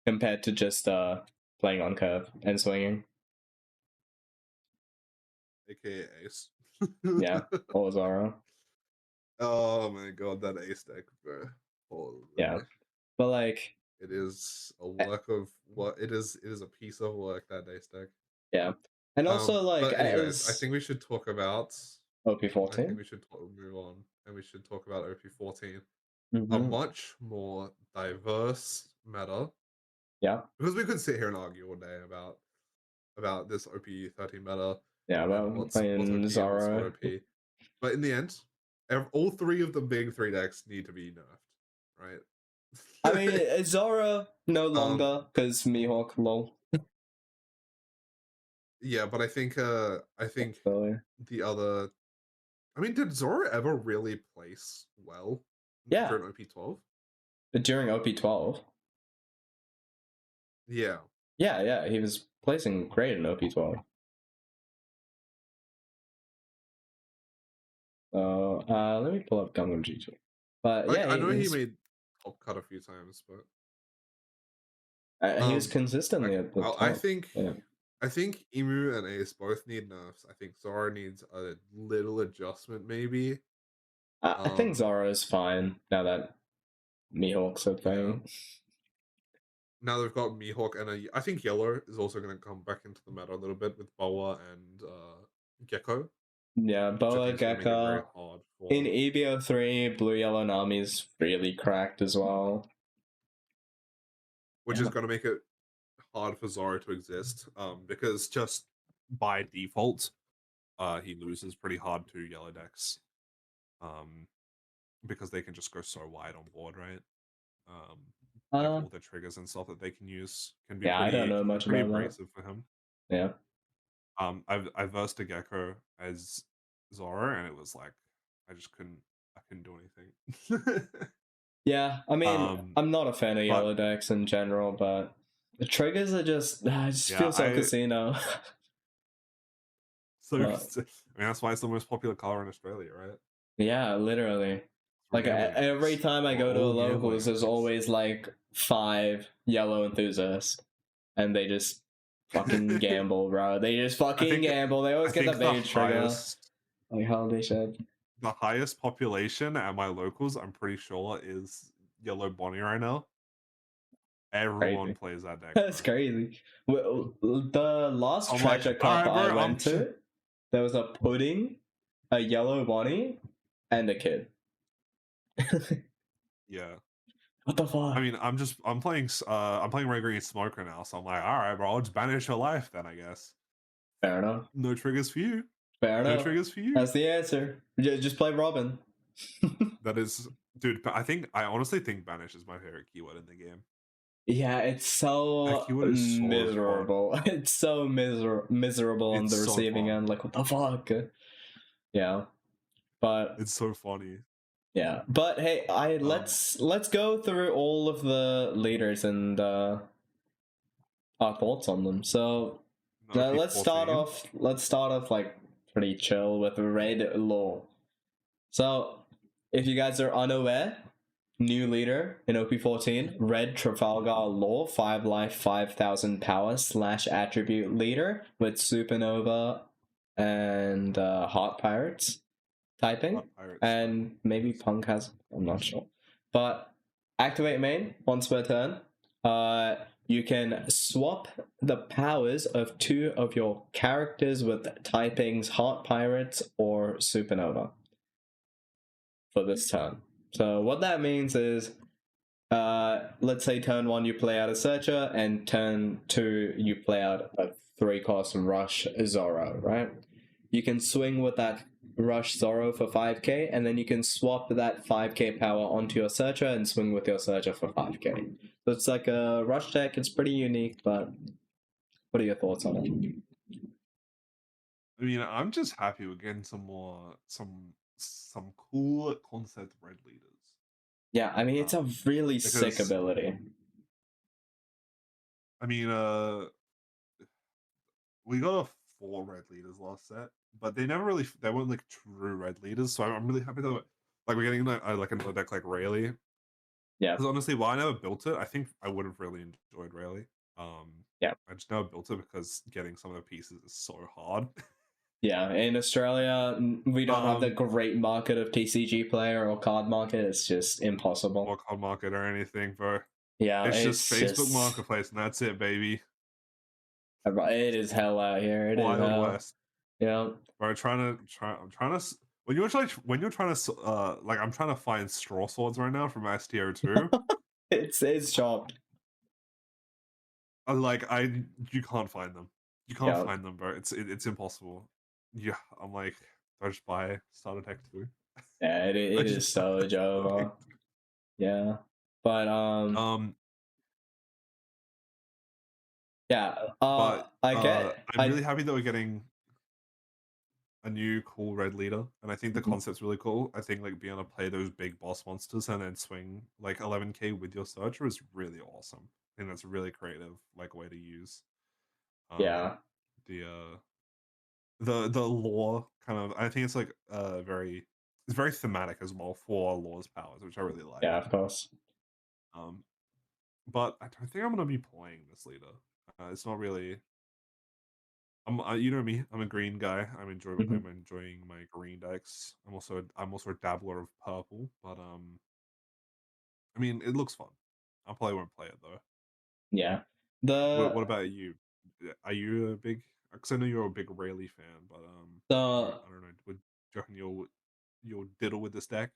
compared to just playing on curve and swinging. AKA Ace. Yeah, or Zara. Oh my god, that Ace deck, bro. Holy. Yeah, but like it is a work of what it is. It is a piece of work, that Ace deck. Yeah, and also like. But anyways, I think we should talk about OP14. I think we should move on, and we should talk about OP14. A much more diverse meta. Yeah, because we could sit here and argue all day about this OP13 meta. Yeah, about what's playing Zara. OP. But in the end, all 3 of the big 3 decks need to be nerfed, right? I mean, Zara no longer because Mihawk lol. Yeah, but I think the other. I mean, did Zora ever really place well? Yeah. During OP12. During OP12. Yeah. Yeah, he was placing great in OP12. Let me pull up Gundam G2. But like, yeah, I know he made top cut a few times, but he was consistently at the top. I think Emu and Ace both need nerfs. I think Zara needs a little adjustment, maybe. I think Zara is fine now that Mihawk's a thing. Yeah. Now they've got Mihawk, and I think Yellow is also going to come back into the meta a little bit with Boa and Gecko. Yeah, Boa, Gecko. In EBO 3, Blue Yellow Nami's really cracked as well. Which is going to make it hard for Zoro to exist, because just by default, he loses pretty hard to yellow decks, because they can just go so wide on board, right? Like all the triggers and stuff that they can use can be I don't know much pretty about abrasive for him. Yeah. I versed a Gecko as Zoro, and it was like I couldn't do anything. Yeah, I mean, I'm not a fan of yellow decks in general, but the triggers are just feel so casino. So mean, that's why it's the most popular color in Australia, right? Yeah, literally. Like every time I go to a locals, there's always like 5 yellow enthusiasts, and they just fucking gamble, bro. They just fucking gamble. They always get the bait trigger. Like holy shit. The highest population at my locals, I'm pretty sure, is Yellow Bonnie right now. Everyone plays that deck. That's crazy. The last treasure cup I went to, there was a pudding, a Yellow Bonnie, and a kid. Yeah. What the fuck? I mean, I'm playing Red Green Smoker now, so I'm like, all right, bro, I'll just banish your life then, I guess. Fair enough. No triggers for you. Fair enough. No triggers for you. That's the answer. Just play Robin. That is, dude. I honestly think banish is my favorite keyword in the game. Yeah, it's so miserable. It's so miserable on the receiving end. Like, what the fuck? Yeah, but it's so funny. Yeah, but hey, let's go through all of the leaders and our thoughts on them. So let's start off like pretty chill with Red Law. So if you guys are unaware, new leader in OP14, Red Trafalgar Law, 5 life, 5,000 power / attribute leader with Supernova and Heart Pirates typing, and maybe Punk has, I'm not sure. But activate main once per turn. You can swap the powers of 2 of your characters with typings Heart Pirates or Supernova for this turn. So what that means is, let's say turn 1 you play out a Searcher, and turn 2 you play out a 3-cost Rush Zorro, right? You can swing with that Rush Zorro for 5k, and then you can swap that 5k power onto your Searcher and swing with your Searcher for 5k. So it's like a Rush deck. It's pretty unique, but what are your thoughts on it? I mean, I'm just happy we're getting some cool concept red leaders. Yeah, I mean, it's a really sick ability. I mean, we got 4 red leaders last set, but they weren't like true red leaders. So I'm really happy that we're getting like another deck like Rayleigh. Yeah. Because honestly, while I never built it, I think I would have really enjoyed Rayleigh. Yeah. I just never built it because getting some of the pieces is so hard. Yeah, in Australia, we don't have the great market of TCG player or card market. It's just impossible. Or card market or anything, bro. Yeah, it's just Facebook Marketplace, and that's it, baby. It is hell out here. It is hell. West. Yeah. Bro, I'm trying to. When you're trying to I'm trying to find straw swords right now from STO2. it's chopped. You can't find them. You can't find them, bro. It's impossible. Yeah, I'm like, do I just buy Starter Deck 2? Yeah, it is so Java. Yeah, but yeah. I'm really happy that we're getting a new cool red leader, and I think the concept's really cool. I think like being able to play those big boss monsters and then swing like 11k with your Searcher is really awesome. I think that's a really creative like way to use. Yeah. The lore kind of, I think it's like very thematic as well for Lore's powers, which I really like. Yeah, of course. But I don't think I'm gonna be playing this leader. It's not really. You know me. I'm a green guy. I'm enjoying my green decks. I'm also a dabbler of purple, but I mean, it looks fun. I probably won't play it though. Yeah. What about you? Are you a big? Because I know you're a big Rayleigh fan, but I don't know. Would you reckon you'll diddle with this deck?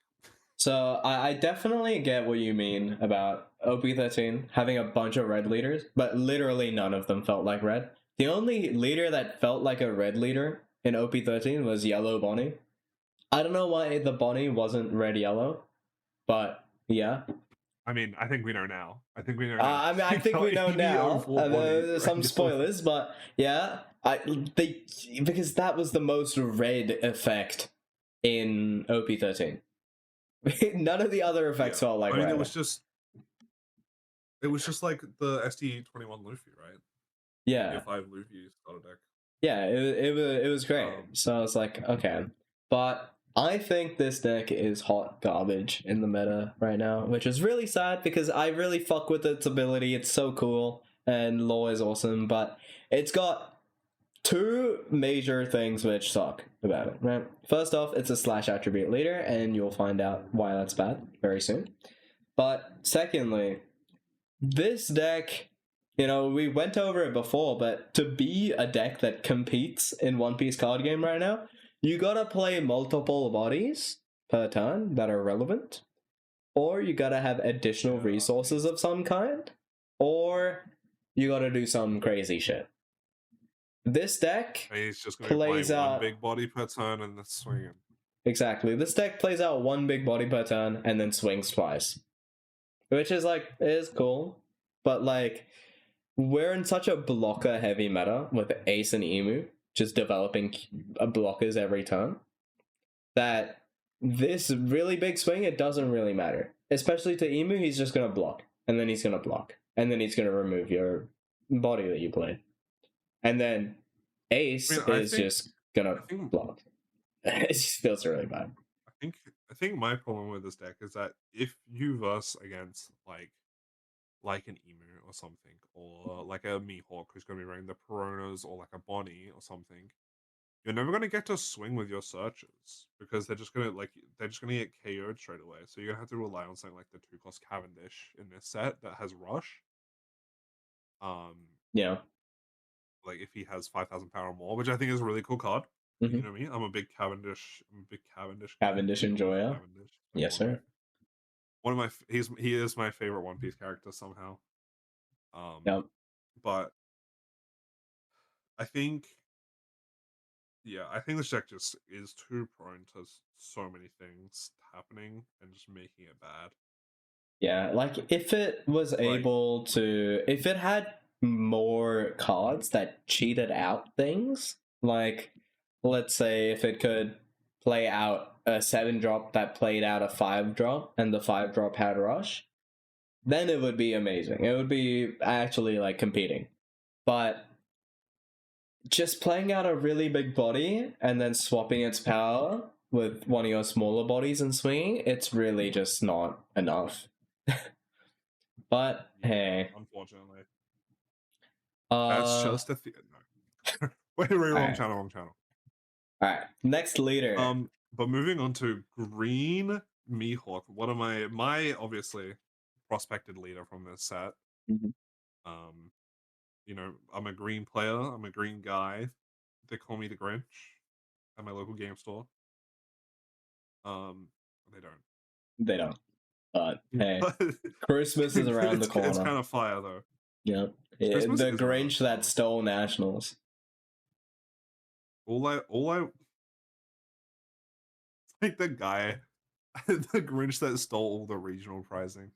So I definitely get what you mean about OP13 having a bunch of red leaders, but literally none of them felt like red. The only leader that felt like a red leader in OP13 was Yellow Bonnie. I don't know why the Bonnie wasn't red-yellow, but yeah. I mean, I think we know now. I think we know now. I think we know now. There's some spoilers, but yeah. Because that was the most red effect in OP13. None of the other effects felt like red. It was just like the ST21 Luffy, right? Yeah. The 5 Luffy starter deck. Yeah, it was great. So I was like, okay. But I think this deck is hot garbage in the meta right now, which is really sad because I really fuck with its ability. It's so cool and lore is awesome, but it's got two major things which suck about it, right? First off, it's a slash attribute leader, and you'll find out why that's bad very soon. But secondly, this deck, we went over it before, but to be a deck that competes in One Piece card game right now, you gotta play multiple bodies per turn that are relevant, or you gotta have additional resources of some kind, or you gotta do some crazy shit. This deck he's just gonna plays out one big body per turn and then swinging. Exactly. This deck plays out one big body per turn and then swings twice, which is cool, but we're in such a blocker heavy meta with Ace and Emu just developing blockers every turn that this really big swing, it doesn't really matter. Especially to Emu, he's just gonna block, and then he's gonna block, and then he's gonna remove your body that you played, and then Ace is just gonna block. It just feels really bad. I think my problem with this deck is that if you verse against like an Emu or something, or like a Mihawk who's going to be running the Peronas, or like a Bonnie or something, you're never going to get to swing with your searches because they're just going to get KO'd straight away. So you're going to have to rely on something like the 2-cost Cavendish in this set that has Rush. Yeah. Like if he has 5,000 power or more, which I think is a really cool card. Mm-hmm. You know what I mean? I'm a big Cavendish enjoyer. Cavendish. Yes, sir. One of he is my favorite One Piece character somehow. Yep. But I think this deck just is too prone to so many things happening and just making it bad. Yeah, if it was able to, if it had more cards that cheated out things, let's say if it could play out a 7-drop that played out a 5-drop and the 5-drop had Rush, then it would be amazing. It would be actually competing. But just playing out a really big body and then swapping its power with one of your smaller bodies and swinging, it's really just not enough. But hey, unfortunately, that's just a no. wait, wrong channel. All right, next leader. But moving on to Green Mihawk, one of my obviously prospected leader from this set. Mm-hmm. I'm a green player. I'm a green guy. They call me the Grinch at my local game store. They don't. They don't. But hey, Christmas is around the corner. It's kind of fire though. Yep. Yeah, the Grinch that stole nationals. All I like the guy, the Grinch that stole all the regional prizing.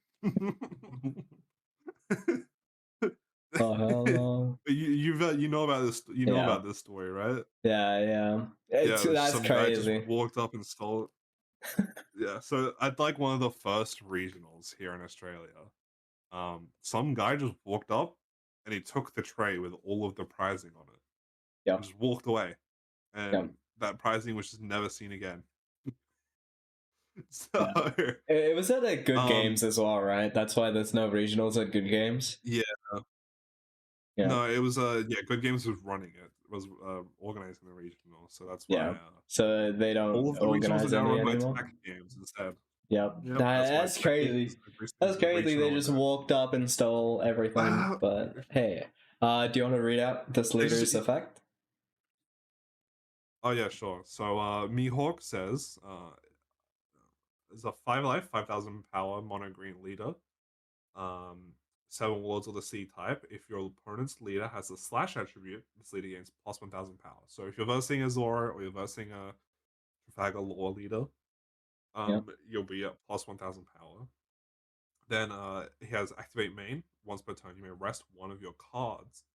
Oh hell no! You know about this. You know about this story, right? Yeah. That's crazy. Guy just walked up and stole it. Yeah, so at one of the first regionals here in Australia, some guy just walked up and he took the tray with all of the prizing on it. Yeah. And just walked away, and that prizing was just never seen again. So it was at Good Games as well, right? That's why there's no regionals at Good Games. Yeah. No, it was Good Games was running it. Was organizing the regional, so that's why. Yeah. So they don't all of the organize regionals are any anymore. Games instead. Yep. That's crazy. That's crazy. They just walked up and stole everything. But hey, do you want to read out this leader's effect? Oh yeah, sure. So Mihawk says is a 5 life, 5,000 power mono green leader. 7 Wards of the C type. If your opponent's leader has a slash attribute, this leader gains plus 1,000 power. So if you're versing a Zora or you're versing a Trafalgar lore leader, you'll be at plus 1,000 power. Then he has activate main. Once per turn, you may rest one of your cards.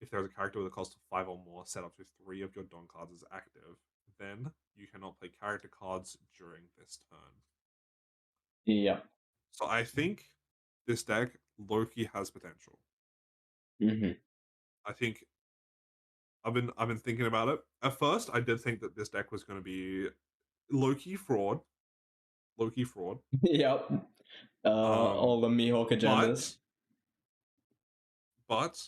If there's a character with a cost of 5 or more, set up to 3 of your Don cards as active. Then you cannot play character cards during this turn. Yeah. So I think this deck, Loki, has potential. Mm-hmm. I think I've been thinking about it. At first, I did think that this deck was going to be low-key fraud. Low-key fraud. Yep. All the Mihawk agendas. But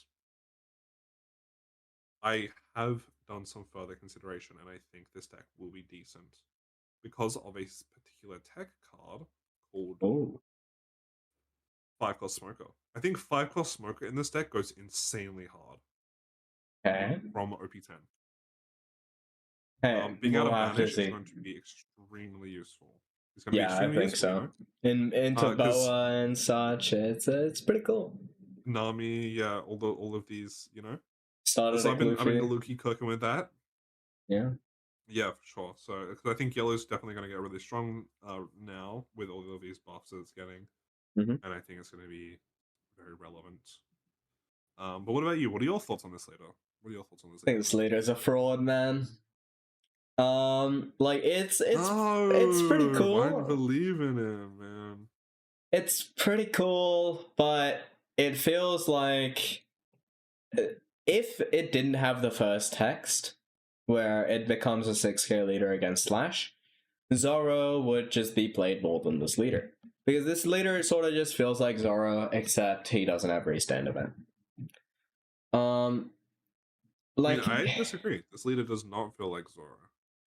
I have done some further consideration, and I think this deck will be decent because of a particular tech card called 5-cost Smoker. I think 5-cost Smoker in this deck goes insanely hard. Okay. From OP10. Hey, being out of Banish is going to be extremely useful. It's going to be extremely useful. So. You know? Into Boa and such, it's pretty cool. Nami, yeah, all of these, you know. Started so I've been Luki cooking with that. Yeah. Yeah, for sure. So because I think Yellow's definitely going to get really strong now with all of these buffs that it's getting, and I think it's going to be very relevant. But what about you? What are your thoughts on this later? What are your thoughts on this? I think this leader's a fraud, man. Like it's pretty cool. Why do you believe in him, man? It's pretty cool, but it feels like if it didn't have the first text, where it becomes a 6k leader against Slash, Zoro would just be played more than this leader. Because this leader sort of just feels like Zoro, except he doesn't have restand event. Like I disagree. This leader does not feel like Zoro.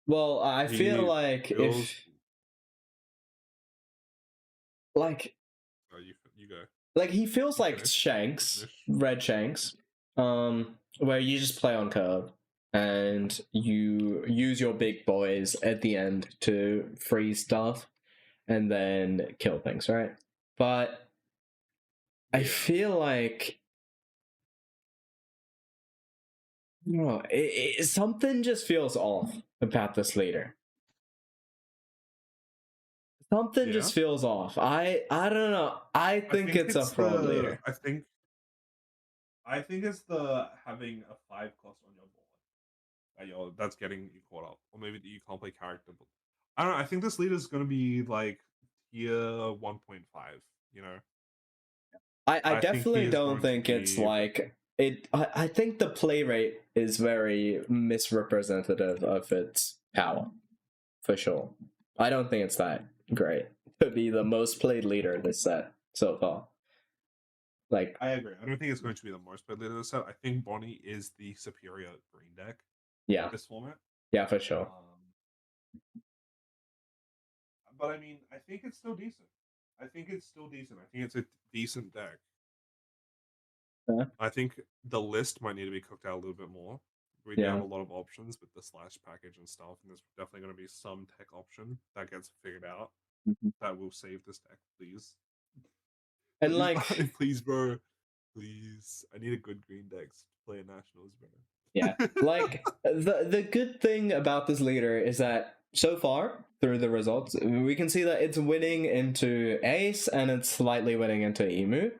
Well, I feel like if like you go. Like he feels like Shanks, Red Shanks, where you just play on curve and you use your big boys at the end to freeze stuff and then kill things, right? But I feel like something just feels off about this leader. Something just feels off. I don't know. I think it's a fraud leader. I think it's the having a 5-cost on your board. That's getting you caught up. Or maybe you can't play character. But I don't know. I think this leader is going to be like tier 1.5, you know? I definitely don't think it's like it. I think the play rate is very misrepresentative of its power, for sure. I don't think it's that great to be the most played leader in this set so far. Like I agree. I don't think it's going to be the most played leader in this set. I think Bonnie is the superior green deck. Yeah. This format. Yeah, for sure. But I mean, I think it's still decent. I think it's a decent deck. Yeah. I think the list might need to be cooked out a little bit more. We do have a lot of options with the Slash package and stuff, and there's definitely going to be some tech option that gets figured out that will save this deck, please. And like, please, bro, please. I need a good green deck to play a Nationals, bro. Yeah, like the good thing about this leader is that so far through the results, we can see that it's winning into Ace and it's slightly winning into Emu.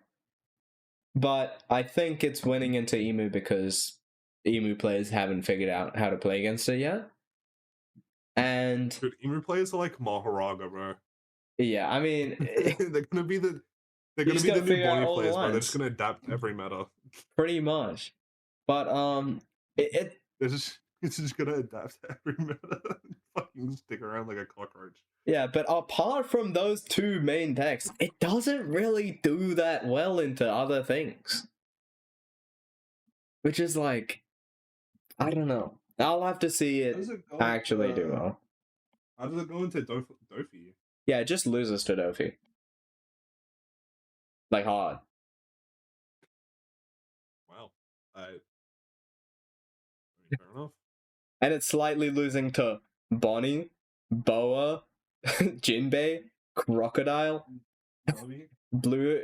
But I think it's winning into Emu because Emu players haven't figured out how to play against it yet. And dude, Emu players are like Maharaga, bro. Yeah, I mean, they're gonna be the new Bonnie players, bro. They're just gonna adapt every meta. Pretty much, but it's just gonna adapt every meta. Fucking stick around like a cockroach. Yeah, but apart from those two main decks, it doesn't really do that well into other things. Which is like, I don't know. I'll have to see it actually do well. How does it go into Dofi? Yeah, it just loses to Dofi. Like hard. Wow. Fair enough. And it's slightly losing to Bonnie, Boa, Jinbei, Crocodile, Blue.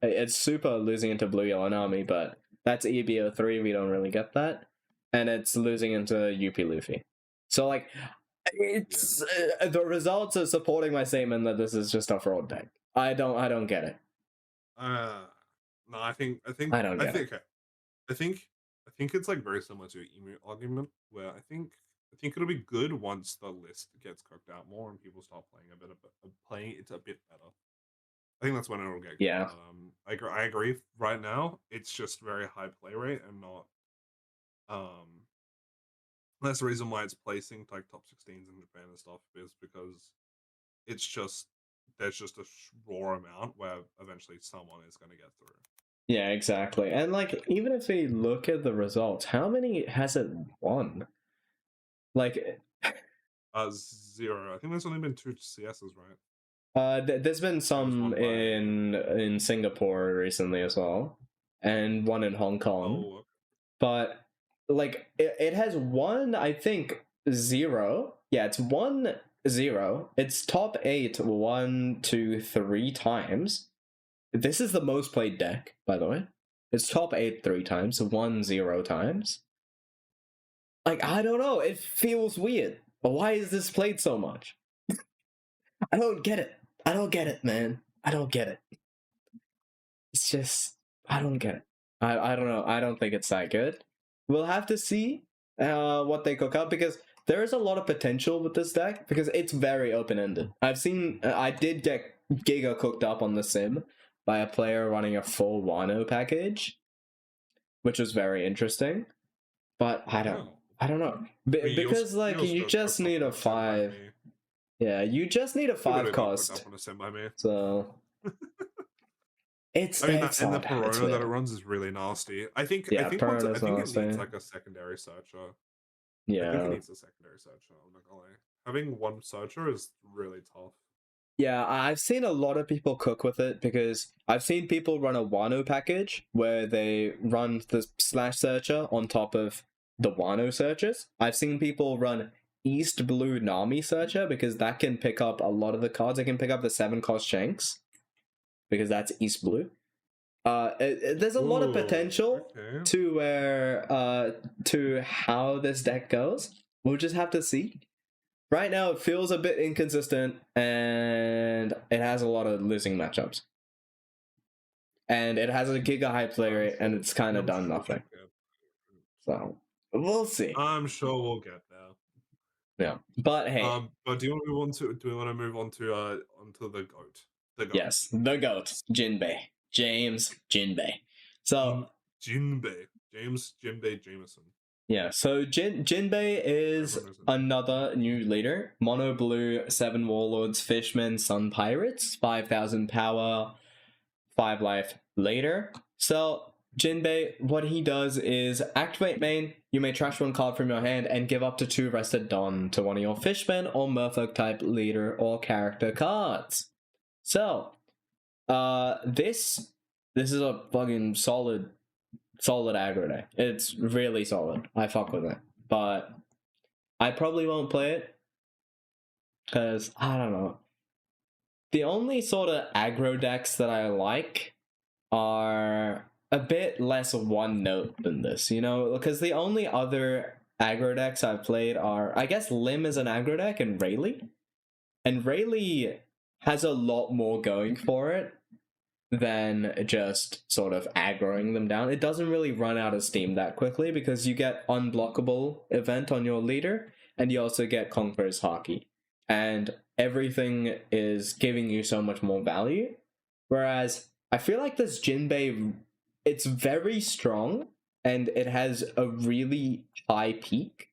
It's super losing into Blue Yellow Army, but that's EBO3. We don't really get that, and it's losing into UP Luffy. So like, it's the results are supporting my statement that this is just a fraud deck. I don't get it. No, I think I don't get it. Okay. I think it's like very similar to an Emu argument where I think it'll be good once the list gets cooked out more and people start playing playing it a bit better. I think that's when it'll get good. Yeah. I agree. Right now, it's just very high play rate and not That's the reason why it's placing like top 16s in Japan and stuff, is because it's just there's just a raw amount where eventually someone is going to get through. Yeah, exactly. And like, even if we look at the results, how many has it won? Like, 0. I think there's only been 2 CSs, right? There's been some in Singapore recently as well, and one in Hong Kong. Oh, okay. But like, it has won, I think, 0. Yeah, it's 1-0. It's top 8 1, 2, 3 times. This is the most played deck, by the way. It's top 8 3 times, 1-0 times. Like, I don't know, it feels weird. But why is this played so much? I don't get it. I don't get it, man. I don't get it. It's just, I don't get it. I don't know. I don't think it's that good. We'll have to see what they cook up, because there is a lot of potential with this deck, because it's very open-ended. I did get Giga cooked up on the sim by a player running a full Wano package, which was very interesting. But I don't know. Because like, you just need a 5. Yeah, you just need a 5 cost. So it's, I mean, and the Perona that it runs is really nasty. I think it needs like a secondary searcher. Yeah, I think it needs a secondary searcher. I'm not gonna lie. Having one searcher is really tough. Yeah, I've seen a lot of people cook with it, because I've seen people run a Wano package where they run the Slash Searcher on top of the Wano searchers. I've seen people run East Blue Nami Searcher, because that can pick up a lot of the cards. It can pick up the 7 cost Shanks, because that's East Blue. There's a lot of potential to where to how this deck goes. We'll just have to see. Right now, it feels a bit inconsistent, and it has a lot of losing matchups. And it has a Giga high play rate, and it's kind of done nothing. So, we'll see. I'm sure we'll get there. Yeah, but hey. But do we want to move on to onto the GOAT? The GOAT. Yes, the GOAT, Jinbei. James Jinbei. So Jinbei. James Jinbei Jameson. Yeah, so Jinbei is another new leader. Mono blue, 7 warlords, fishmen, sun pirates, 5,000 power, 5 life later. So Jinbei, what he does is activate main, you may trash 1 card from your hand and give up to 2 rested Don to one of your fishmen or merfolk type leader or character cards. So this is a fucking solid aggro deck. It's really solid. I fuck with it. But I probably won't play it, because I don't know. The only sort of aggro decks that I like are a bit less one note than this, you know? Because the only other aggro decks I've played are, I guess, Lim is an aggro deck, and Rayleigh. And Rayleigh has a lot more going for it than just sort of aggroing them down. It doesn't really run out of steam that quickly, because you get unblockable event on your leader, and you also get Conqueror's Haki. And everything is giving you so much more value. Whereas, I feel like this Jinbei, it's very strong, and it has a really high peak.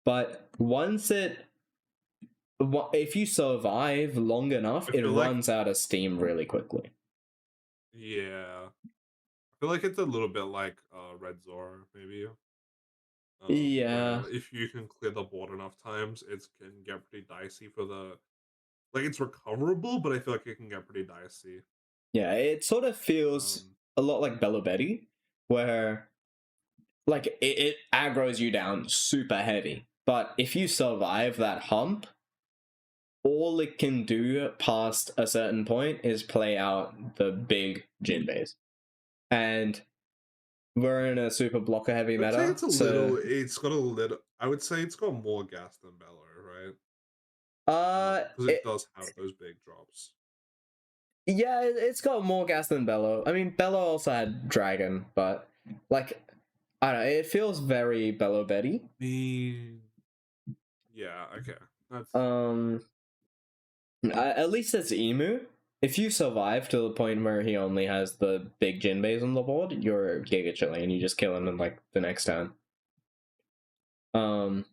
But once if you survive long enough, it runs out of steam really quickly. Yeah, I feel like it's a little bit like Red Zora, maybe. Yeah. If you can clear the board enough times, it can get pretty dicey for the... Like, it's recoverable, but I feel like it can get pretty dicey. Yeah, it sort of feels a lot like Bello Betty, where like it aggroes you down super heavy. But if you survive that hump, all it can do past a certain point is play out the big Jinbeis. And we're in a super blocker heavy meta. I would say it's got more gas than Bello, right? Because it does have those big drops. Yeah, it's got more gas than Bello. I mean, Bello also had Dragon, but like, I don't know, it feels very Bello Betty. Yeah, okay. That's... at least it's Emu. If you survive to the point where he only has the big Jinbeis on the board, you're Giga Chili and you just kill him in like the next turn. So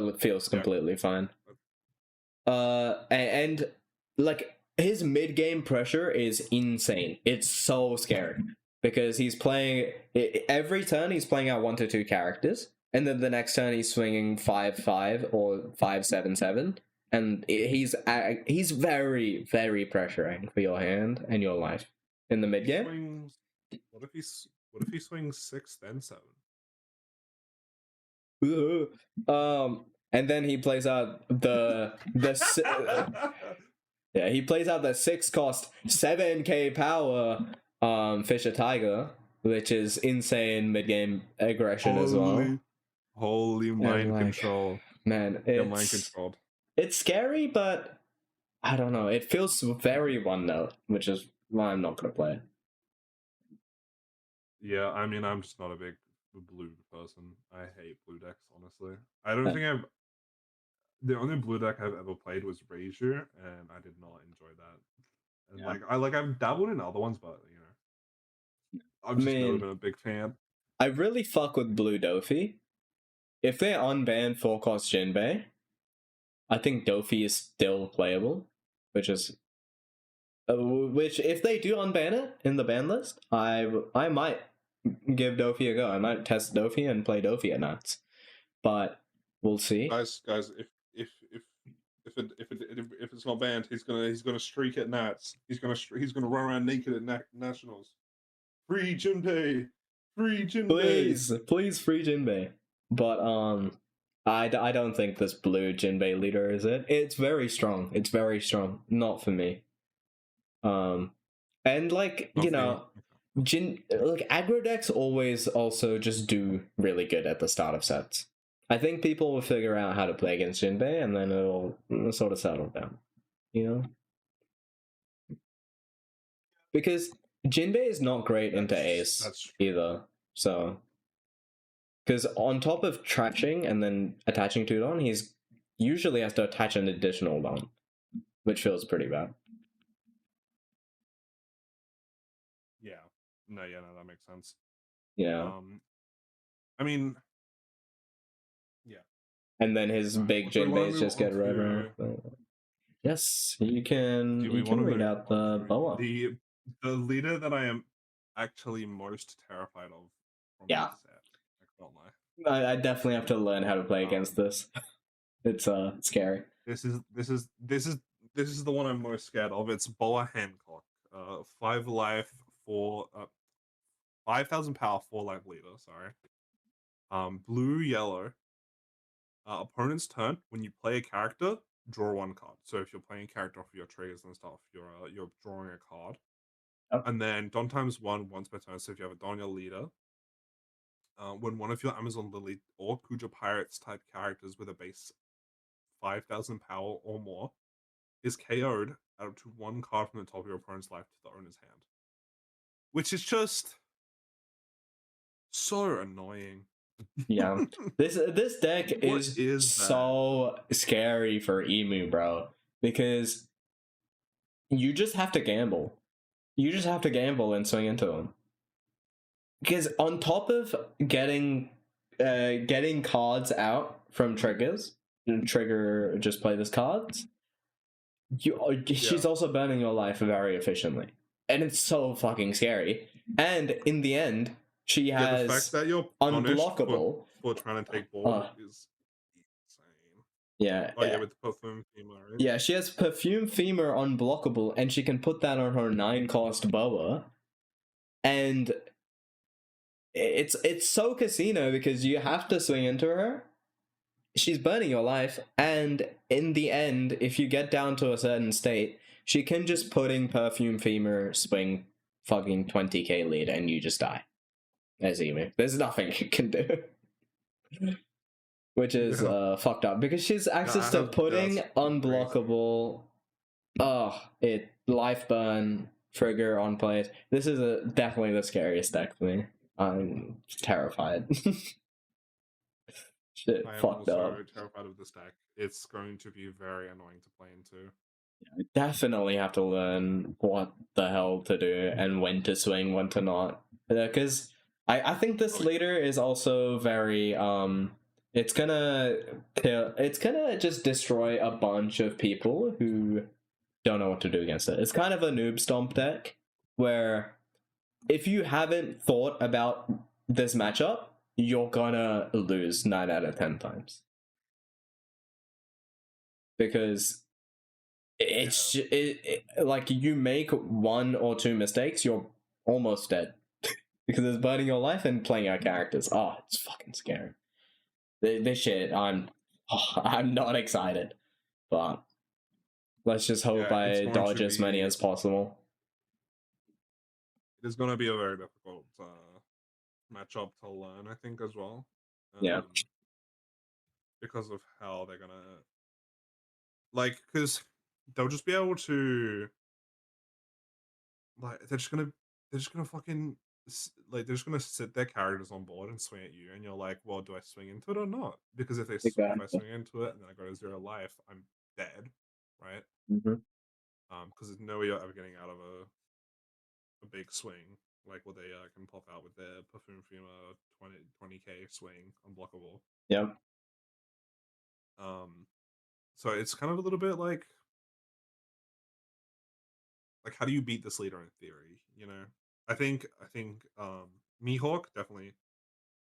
it feels completely fine. And like his mid game pressure is insane. It's so scary because he's playing every turn. He's playing out 1 to 2 characters, and then the next turn he's swinging 5-5 or 5-7-7, and he's very very pressuring for your hand and your life in the mid game. What if he swings 6 then 7? And then he plays out the yeah, he plays out the 6 cost 7k power Fisher Tiger, which is insane mid game aggression as well. Holy mind control. Man, it's mind controlled. It's scary, but I don't know. It feels very one note, which is why I'm not gonna play it. Yeah, I mean, I'm just not a big blue person. I hate blue decks, honestly. I don't think the only blue deck I've ever played was Razor, and I did not enjoy that. And I've dabbled in other ones, but I've just never been a big fan. I really fuck with blue Dofi. If they unban 4-cost Jinbei, I think Dofi is still playable, which if they do unban it in the ban list, I might give Dofi a go. I might test Dofi and play Dofi at nights, but we'll see. Guys, if it's not banned, he's gonna streak at Nats. He's gonna run around naked at nationals. Free Jinbei, free Jinbei. Please free Jinbei. But I don't think this blue Jinbei leader is it. It's very strong. It's very strong. Not for me. And like aggro decks always also just do really good at the start of sets. I think people will figure out how to play against Jinbei, and then it'll sort of settle down, Because Jinbei is not great into Ace either, so... Because on top of trashing and then attaching to Don, he's usually has to attach an additional Don, which feels pretty bad. Yeah. No, that makes sense. Yeah. I mean... Yeah. And then his big Jinbeis just get rid of. Yes, you can read out the Boa. The leader that I am actually most terrified of from this set. I definitely have to learn how to play against this. It's scary. This is the one I'm most scared of. It's Boa Hancock. 5 life for 5,000 power, 4 life leader. Sorry. Blue yellow. Opponent's turn. When you play a character, draw 1 card. So if you're playing a character off of your triggers and stuff, you're drawing a card. Oh. And then Don times 1 once per turn. So if you have a Don your leader. When one of your Amazon Lily or Kuja Pirates type characters with a base 5,000 power or more is KO'd, add up to 1 card from the top of your opponent's life to the owner's hand. Which is just so annoying. Yeah. This deck is so scary for Emu, bro. Because you just have to gamble. You just have to gamble and swing into them. Because on top of getting cards out from triggers, trigger just play this cards, she's also burning your life very efficiently. And it's so fucking scary. And in the end, she has the fact that you're unblockable for trying to take ball is insane. Yeah. With the perfume femur, right? Yeah, she has perfume femur unblockable, and she can put that on her 9-cost Boa. And it's so casino because you have to swing into her. She's burning your life, and in the end, if you get down to a certain state, she can just put in perfume femur, swing fucking 20k lead, and you just die. As Emu. There's nothing you can do. Which is fucked up, because she's access to putting unblockable life burn trigger on players. This is definitely the scariest deck for me. I'm terrified. Shit, fucked up. I'm terrified of this deck. It's going to be very annoying to play into. Yeah, I definitely have to learn what the hell to do and when to swing, when to not. Because I think this leader is also very it's gonna kill. It's gonna just destroy a bunch of people who don't know what to do against it. It's kind of a noob stomp deck where if you haven't thought about this matchup, you're gonna lose 9 out of 10 times. Because it's like you make 1 or 2 mistakes, you're almost dead. Because it's burning your life and playing out characters. Oh, it's fucking scary. This shit, I'm not excited. But let's just hope I dodge as many as possible. It is going to be a very difficult matchup to learn, I think, as well. Yeah. Because of how they're going to... Like, because they'll just be able to... Like, they're just going to fucking... Like, they're just going to sit their characters on board and swing at you, and you're like, well, do I swing into it or not? Because if I swing into it and then I go to 0 life, I'm dead, right? Because there's no way you're ever getting out of a big swing, like what they can pop out with their Perfume Fuma 20k swing, unblockable. Yep. So it's kind of a little bit like how do you beat this leader in theory? You know, I think Mihawk definitely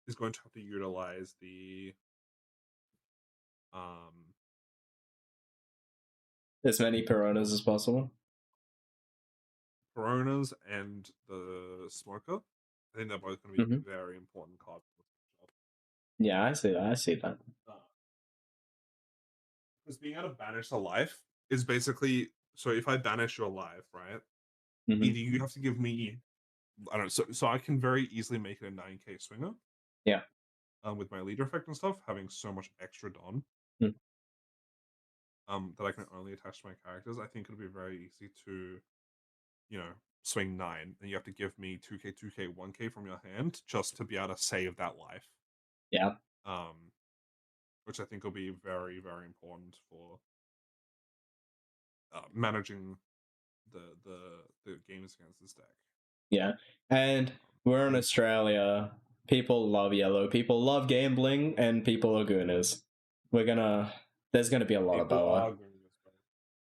is going to have to utilize the as many Pironas as possible. Pironas and the Smoker. I think they're both going to be very important cards. Yeah, I see that. I see that. Because being able to banish a life is basically, so if I banish your life, right? Either you have to give me, I don't know, so I can very easily make it a 9k swinger. Yeah. With my leader effect and stuff, having so much extra Don. That I can only attach to my characters, I think it'll be very easy to, you know, swing 9, and you have to give me 2k, 2k, 1k from your hand just to be able to save that life. Yeah. Which I think will be very, very important for managing the games against this deck. Yeah, and we're in Australia. People love yellow. People love gambling, and people are gooners. There's gonna be a lot of boa.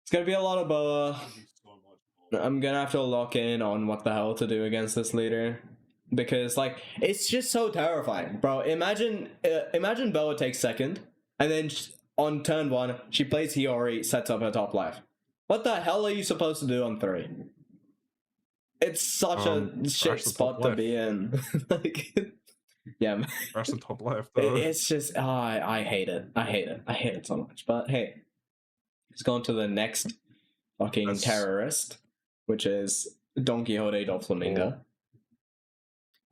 It's gonna be a lot of boa. I'm gonna have to lock in on what the hell to do against this leader. Because, like, it's just so terrifying, bro. Imagine Boa takes second, and then on turn 1, she plays Hiyori, sets up her top life. What the hell are you supposed to do on 3? It's such a shit spot to be in. Like, yeah, that's the top left. Though. It's just, I hate it. I hate it so much. But hey, let's go on to the next fucking terrorist, which is Don Quixote del Flamingo.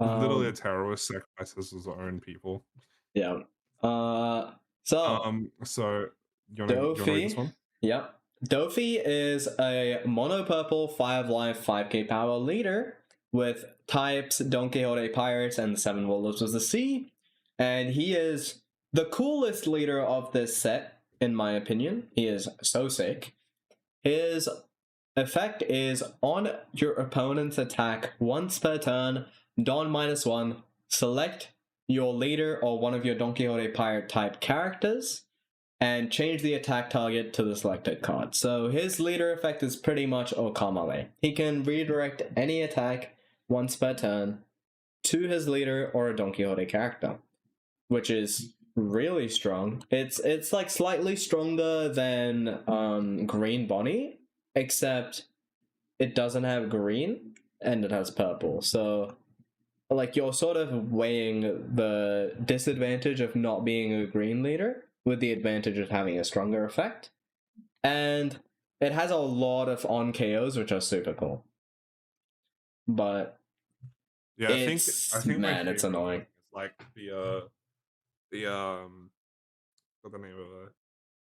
Literally a terrorist sacrifices his own people. Yeah. So you wanna read this one? Yep. Dofi is a mono purple 5 life 5k power leader with types Don Quixote Pirates and the 7 Warlords of the Sea, and he is the coolest leader of this set, in my opinion. He is so sick. His effect is on your opponent's attack once per turn, Don -1, select your leader or one of your Don Quixote Pirate type characters, and change the attack target to the selected card. So his leader effect is pretty much Okamale. He can redirect any attack once per turn to his leader or a Don Quixote character, which is really strong. It's like slightly stronger than Green Bonnie, except it doesn't have green and it has purple. So like you're sort of weighing the disadvantage of not being a green leader with the advantage of having a stronger effect. And it has a lot of on KOs, which are super cool. But yeah, I think man, it's annoying. It's like the what's the name of it?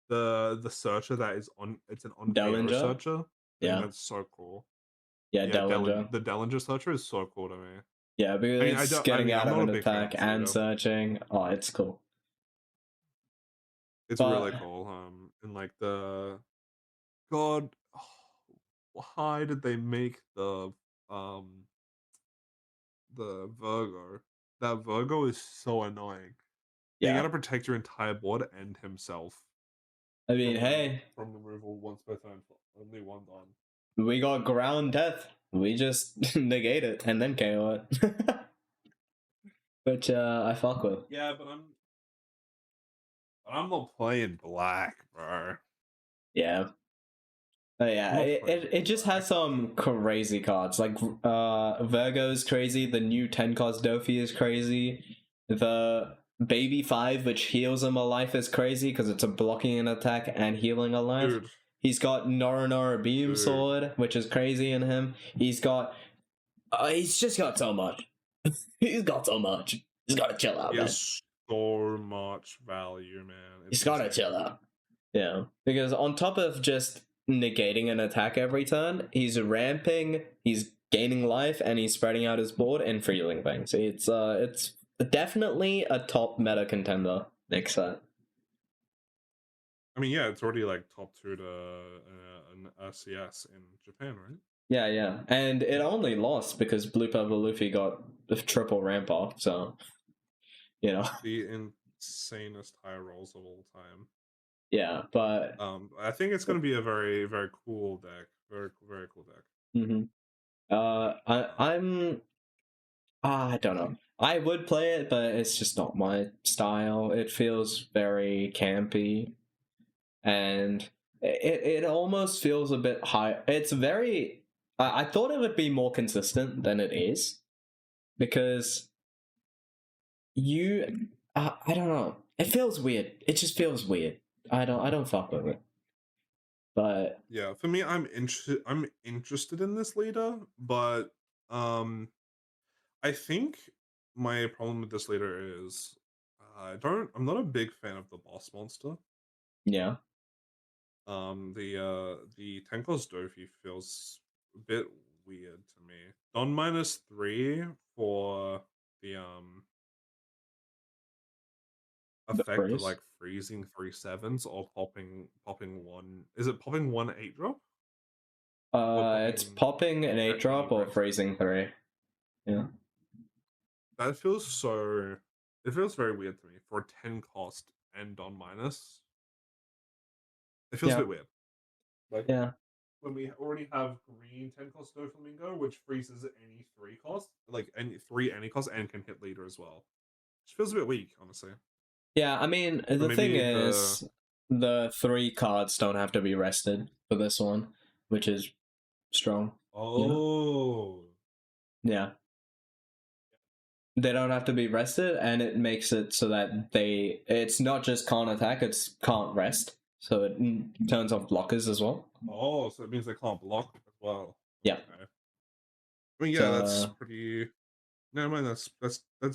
The searcher that is on, it's an on KO searcher. Yeah, that's so cool. Yeah, Dellinger. The Dellinger searcher is so cool to me. Yeah, because it's getting out of an attack and searching. Oh, it's cool. It's really cool. And like God, why did they make the Virgo? That Virgo is so annoying. You gotta protect your entire board and himself. I mean, hey. From removal once per turn, only one on. We got ground death. We just negate it and then KO it. Which I fuck with. Yeah, but I'm not playing black, bro. Yeah. Yeah, it just has some crazy cards. Like Virgo's crazy, the new 10 cost Dofi is crazy. The Baby 5, which heals him a life, is crazy because it's a blocking an attack and healing a life. Dude. He's got Nora Beam Sword, which is crazy in him. He's just got so much. He's got so much. He's gotta chill out, man. So much value, man. He's gotta chill out. Yeah. Because on top of just negating an attack every turn, he's ramping, he's gaining life, and he's spreading out his board and freeling things. It's definitely a top meta contender next set. I mean, yeah, it's already like top 2 to an CS in Japan, right? Yeah. And it only lost because Blue Purple Luffy got the triple ramp off, so you know. The insanest high rolls of all time. Yeah, but I think it's gonna be a very, very cool deck. Very, very cool deck. I don't know. I would play it, but it's just not my style. It feels very campy, and it almost feels a bit high. It's very. I thought it would be more consistent than it is, because I don't know. It feels weird. It just feels weird. I don't fuck with it. But yeah, for me, I'm interested in this leader, but I think my problem with this leader is I'm not a big fan of the boss monster. Yeah. The 10 cost Dofi feels a bit weird to me. Don -3 for the effect of like freezing 3/7s or popping one. Is it popping 1 8-drop? It's popping an 8-drop or freezing 3. Yeah. That feels so. It feels very weird to me for 10 cost and Don minus. It feels a bit weird. Like, yeah. When we already have green 10 cost Doflamingo, which freezes any 3 cost, like any cost, and can hit leader as well. Which feels a bit weak, honestly. Yeah, I mean, the thing is, the 3 cards don't have to be rested for this one, which is strong. Oh. You know? Yeah. They don't have to be rested, and it makes it so that it's not just can't attack, it's can't rest. So it turns off blockers as well. Oh, so it means they can't block as well. Yeah. Okay. I mean, yeah, that's pretty. Never mind, that's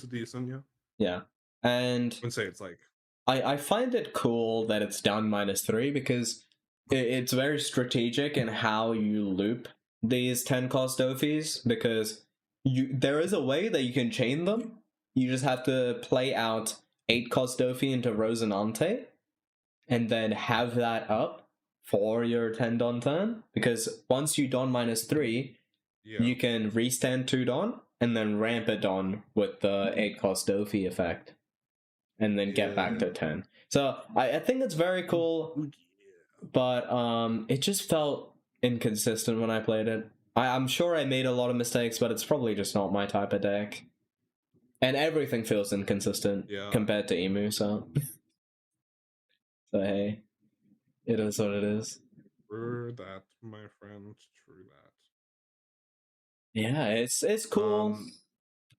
decent, yeah. Yeah, and I wouldn't say it's like. I find it cool that it's down -3 because it's very strategic in how you loop these 10 cost Dofis, because there is a way that you can chain them. You just have to play out 8 cost Dofi into Rosinante and then have that up for your 10 Don turn, because once you Don -3, you can restand 2 Don and then ramp it Don with the 8 cost Dofi effect, and then get back to 10. So I think it's very cool, but it just felt inconsistent when I played it. I'm sure I made a lot of mistakes, but it's probably just not my type of deck. And everything feels inconsistent compared to Emu, so... So hey, it is what it is. True that, my friend, true that. Yeah, it's cool.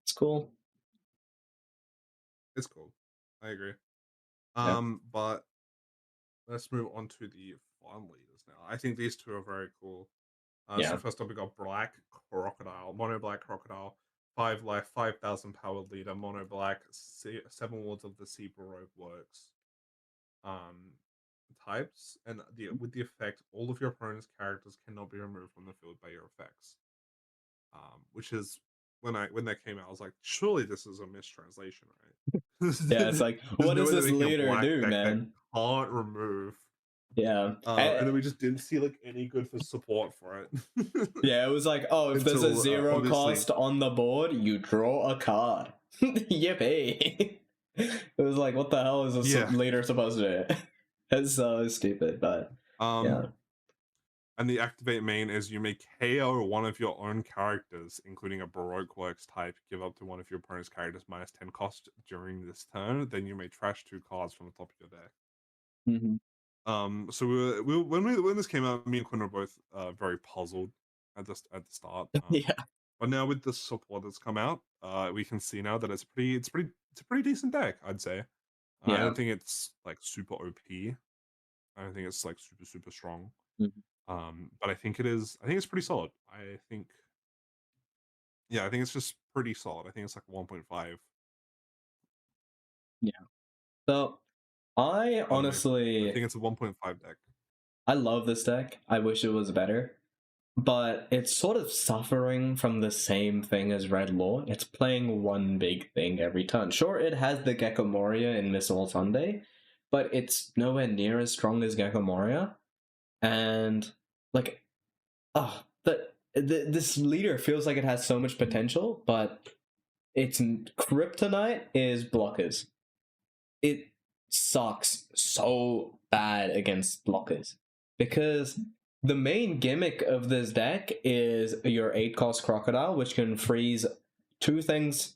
It's cool. It's cool. I agree. But let's move on to the fun leaders now. I think these two are very cool. So first up we got Black Crocodile, Mono Black Crocodile, 5 life, 5,000 power leader, Mono Black, 7 Wards of the Sea Baroque works. Types, and with the effect, all of your opponent's characters cannot be removed from the field by your effects. Which is when that came out, I was like, surely this is a mistranslation, right? Yeah, it's like, what does this leader do, man? Can't remove. Yeah. And then we just didn't see like any good for support for it. Yeah, it was like, oh, if there's a 0 cost on the board, you draw a card. Yippee. It was like, what the hell is this leader supposed to do? It's so stupid, but yeah. And the activate main is you may KO one of your own characters, including a Baroque Works type, give up to one of your opponent's characters -10 cost during this turn, then you may trash 2 cards from the top of your deck. So when this came out, me and Quinn were both very puzzled at the start. Yeah. But now with the support that's come out, we can see now that it's a pretty decent deck, I'd say. Yeah. I don't think it's like super OP. I don't think it's like super strong. But I think it's pretty solid. I think it's just pretty solid. I think it's like 1.5. Yeah. So I honestly think it's a 1.5 deck. I love this deck. I wish it was better. But it's sort of suffering from the same thing as Red Law. It's playing one big thing every turn. Sure, it has the Gecko Moria in Missile Sunday, but it's nowhere near as strong as Gecko Moria. And like, this leader feels like it has so much potential, but its kryptonite is blockers. It sucks so bad against blockers because the main gimmick of this deck is your 8-cost Crocodile, which can freeze 2 things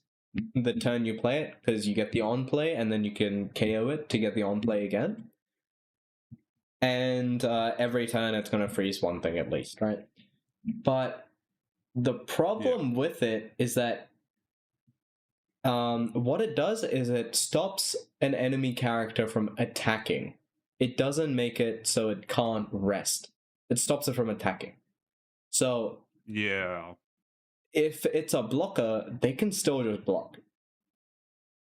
the turn you play it, because you get the on-play, and then you can KO it to get the on-play again. And every turn it's going to freeze 1 thing at least, right? But the problem with it is that what it does is it stops an enemy character from attacking. It doesn't make it so it can't rest. It stops it from attacking. So yeah, if it's a blocker, they can still just block,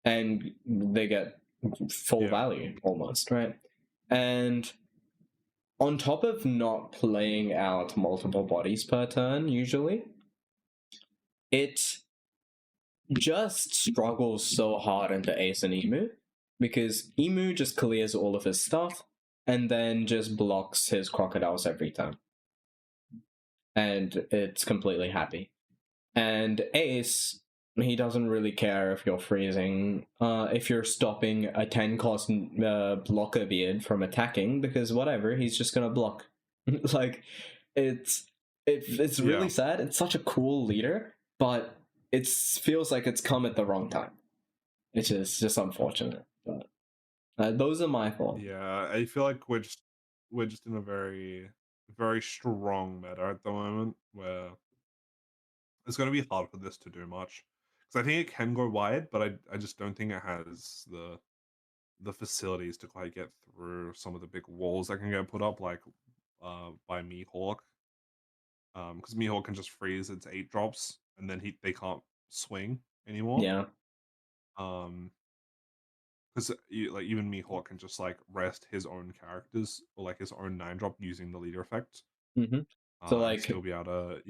and they get full value almost, right? And on top of not playing out multiple bodies per turn, usually, it just struggles so hard into Ace and Emu, because Emu just clears all of his stuff and then just blocks his crocodiles every time. And it's completely happy. And Ace, he doesn't really care if you're freezing, if you're stopping a 10-cost blocker beard from attacking, because whatever, he's just gonna block. Like, it's really sad. It's such a cool leader, but it feels like it's come at the wrong time. It's just unfortunate. But those are my fault. Yeah, I feel like we're just in a very strong meta at the moment, where it's going to be hard for this to do much, because I think it can go wide, but I just don't think it has the facilities to quite get through some of the big walls that can get put up, like by Mihawk. Because Mihawk can just freeze its 8 drops, and then they can't swing anymore. Yeah. Because like even Mihawk can just like rest his own characters, or like his own 9-drop using the leader effect. So like still be able to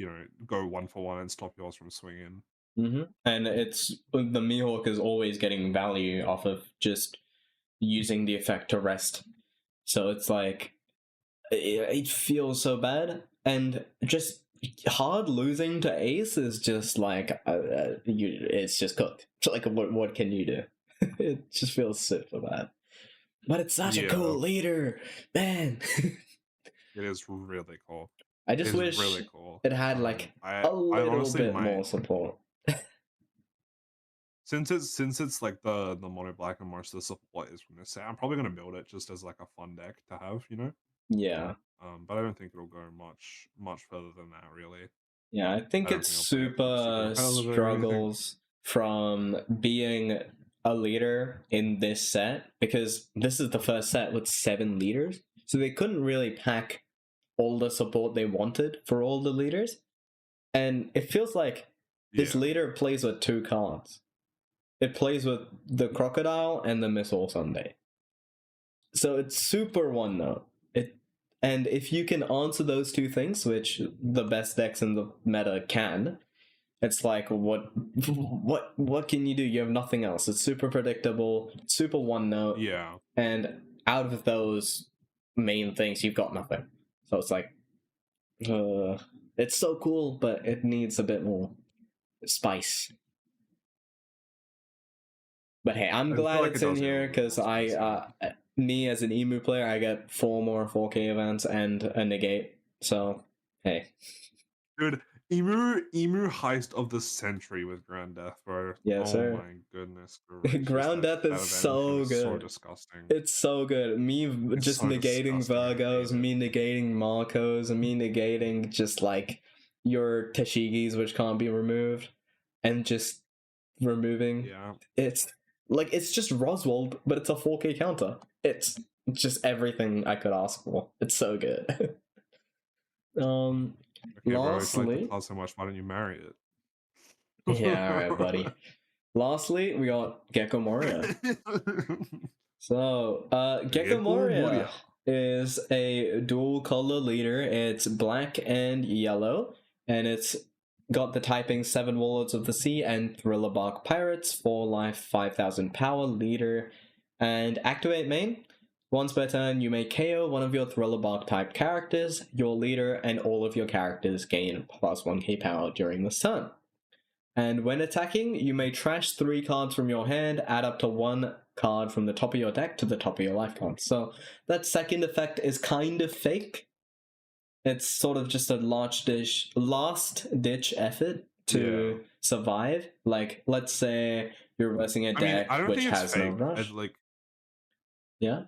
go 1-for-1 and stop yours from swinging. And it's the Mihawk is always getting value off of just using the effect to rest. So it's like it feels so bad, and just hard losing to Ace is just like it's just cooked. Like what can you do? It just feels super bad. But it's such a cool leader, man. It is really cool. I just wish really cool. It had like a little bit more support. Since it's like the mono black and most of the support is from this set, I'm probably gonna build it just as like a fun deck to have, Yeah. But I don't think it'll go much further than that, really. Yeah, I think it super struggles from being a leader in this set, because this is the first set with 7 leaders, so they couldn't really pack all the support they wanted for all the leaders, and it feels like this leader plays with 2 cards. It plays with the Crocodile and the Missile Sunday, so it's super one note. And if you can answer those 2 things, which the best decks in the meta can, it's like, what can you do? You have nothing else. It's super predictable, super one note. Yeah. And out of those main things, you've got nothing. So it's like, it's so cool, but it needs a bit more spice. But hey, I'm glad it's in here because me as an emu player, I get 4 more 4K events and a negate. So hey, dude, emu heist of the century with Grand Death, bro. Yeah, sir. My goodness gracious. Ground Death is so good. So disgusting. It's so good. Me just so negating Virgos, me negating Marcos, and me negating just like your Tashigis, which can't be removed, and just removing. Yeah. It's like it's just Roswald, but it's a 4K counter. It's just everything I could ask for. It's so good. Okay, bro, if you like the plot so much, why don't you marry it? Yeah, alright, buddy. Lastly, we got Gecko Moria. So, Gecko Moria is a dual color leader. It's black and yellow, and it's got the typing 7 Warlords of the Sea and Thriller Bark Pirates, 4 life, 5000 power leader, and activate main. Once per turn, you may KO one of your Thriller Bark type characters, your leader, and all of your characters gain plus 1k power during this turn. And when attacking, you may trash 3 cards from your hand, add up to 1 card from the top of your deck to the top of your life card. So that second effect is kind of fake. It's sort of just a last ditch effort to survive. Like, let's say you're versing a deck which has no rush. Yeah.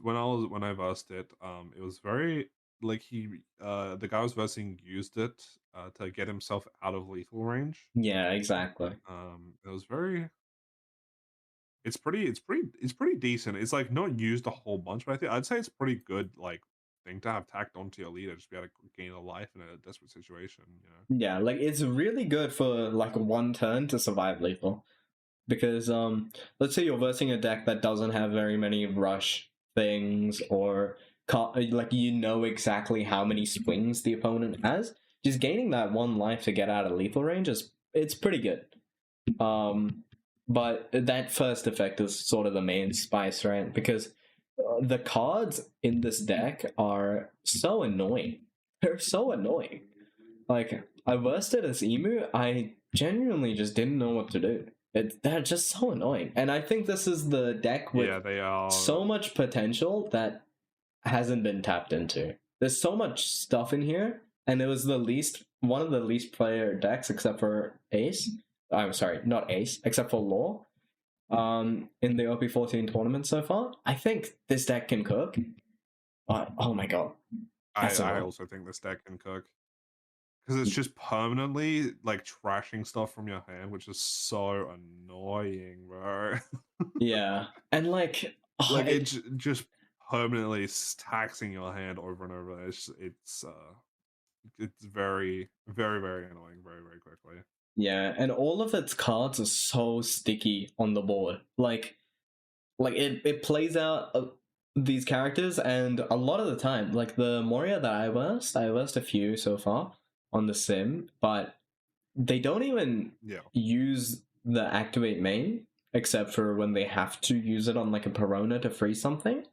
When I versed it, it was very like the guy was versing used it to get himself out of lethal range. Yeah, exactly. It was very. It's pretty decent. It's like not used a whole bunch, but I'd say it's pretty good like thing to have tacked onto your leader, just be able to gain a life in a desperate situation. You know? Yeah, like it's really good for like 1 turn to survive lethal, because let's say you're versing a deck that doesn't have very many rush things, or like you know exactly how many swings the opponent has. Just gaining that 1 life to get out of lethal range it's pretty good. But that first effect is sort of the main spice, right? Because the cards in this deck are so annoying. They're so annoying. Like, I versed it as Emu, I genuinely just didn't know what to do. They're just so annoying. And I think this is the deck with they are so much potential that hasn't been tapped into. There's so much stuff in here, and it was one of the least player decks except for Ace. I'm sorry, not Ace, except for Law. In the OP14 tournament so far, I think this deck can cook. Oh my god. I also think this deck can cook. Because it's just permanently like trashing stuff from your hand, which is so annoying, bro. Yeah. And like it's just permanently taxing your hand over and over. It's very, very, very annoying very, very quickly. Yeah, and all of its cards are so sticky on the board. Like it plays out these characters, and a lot of the time, like the Moria that I versed a few so far on the sim, but they don't even use the activate main, except for when they have to use it on like a Perona to freeze something.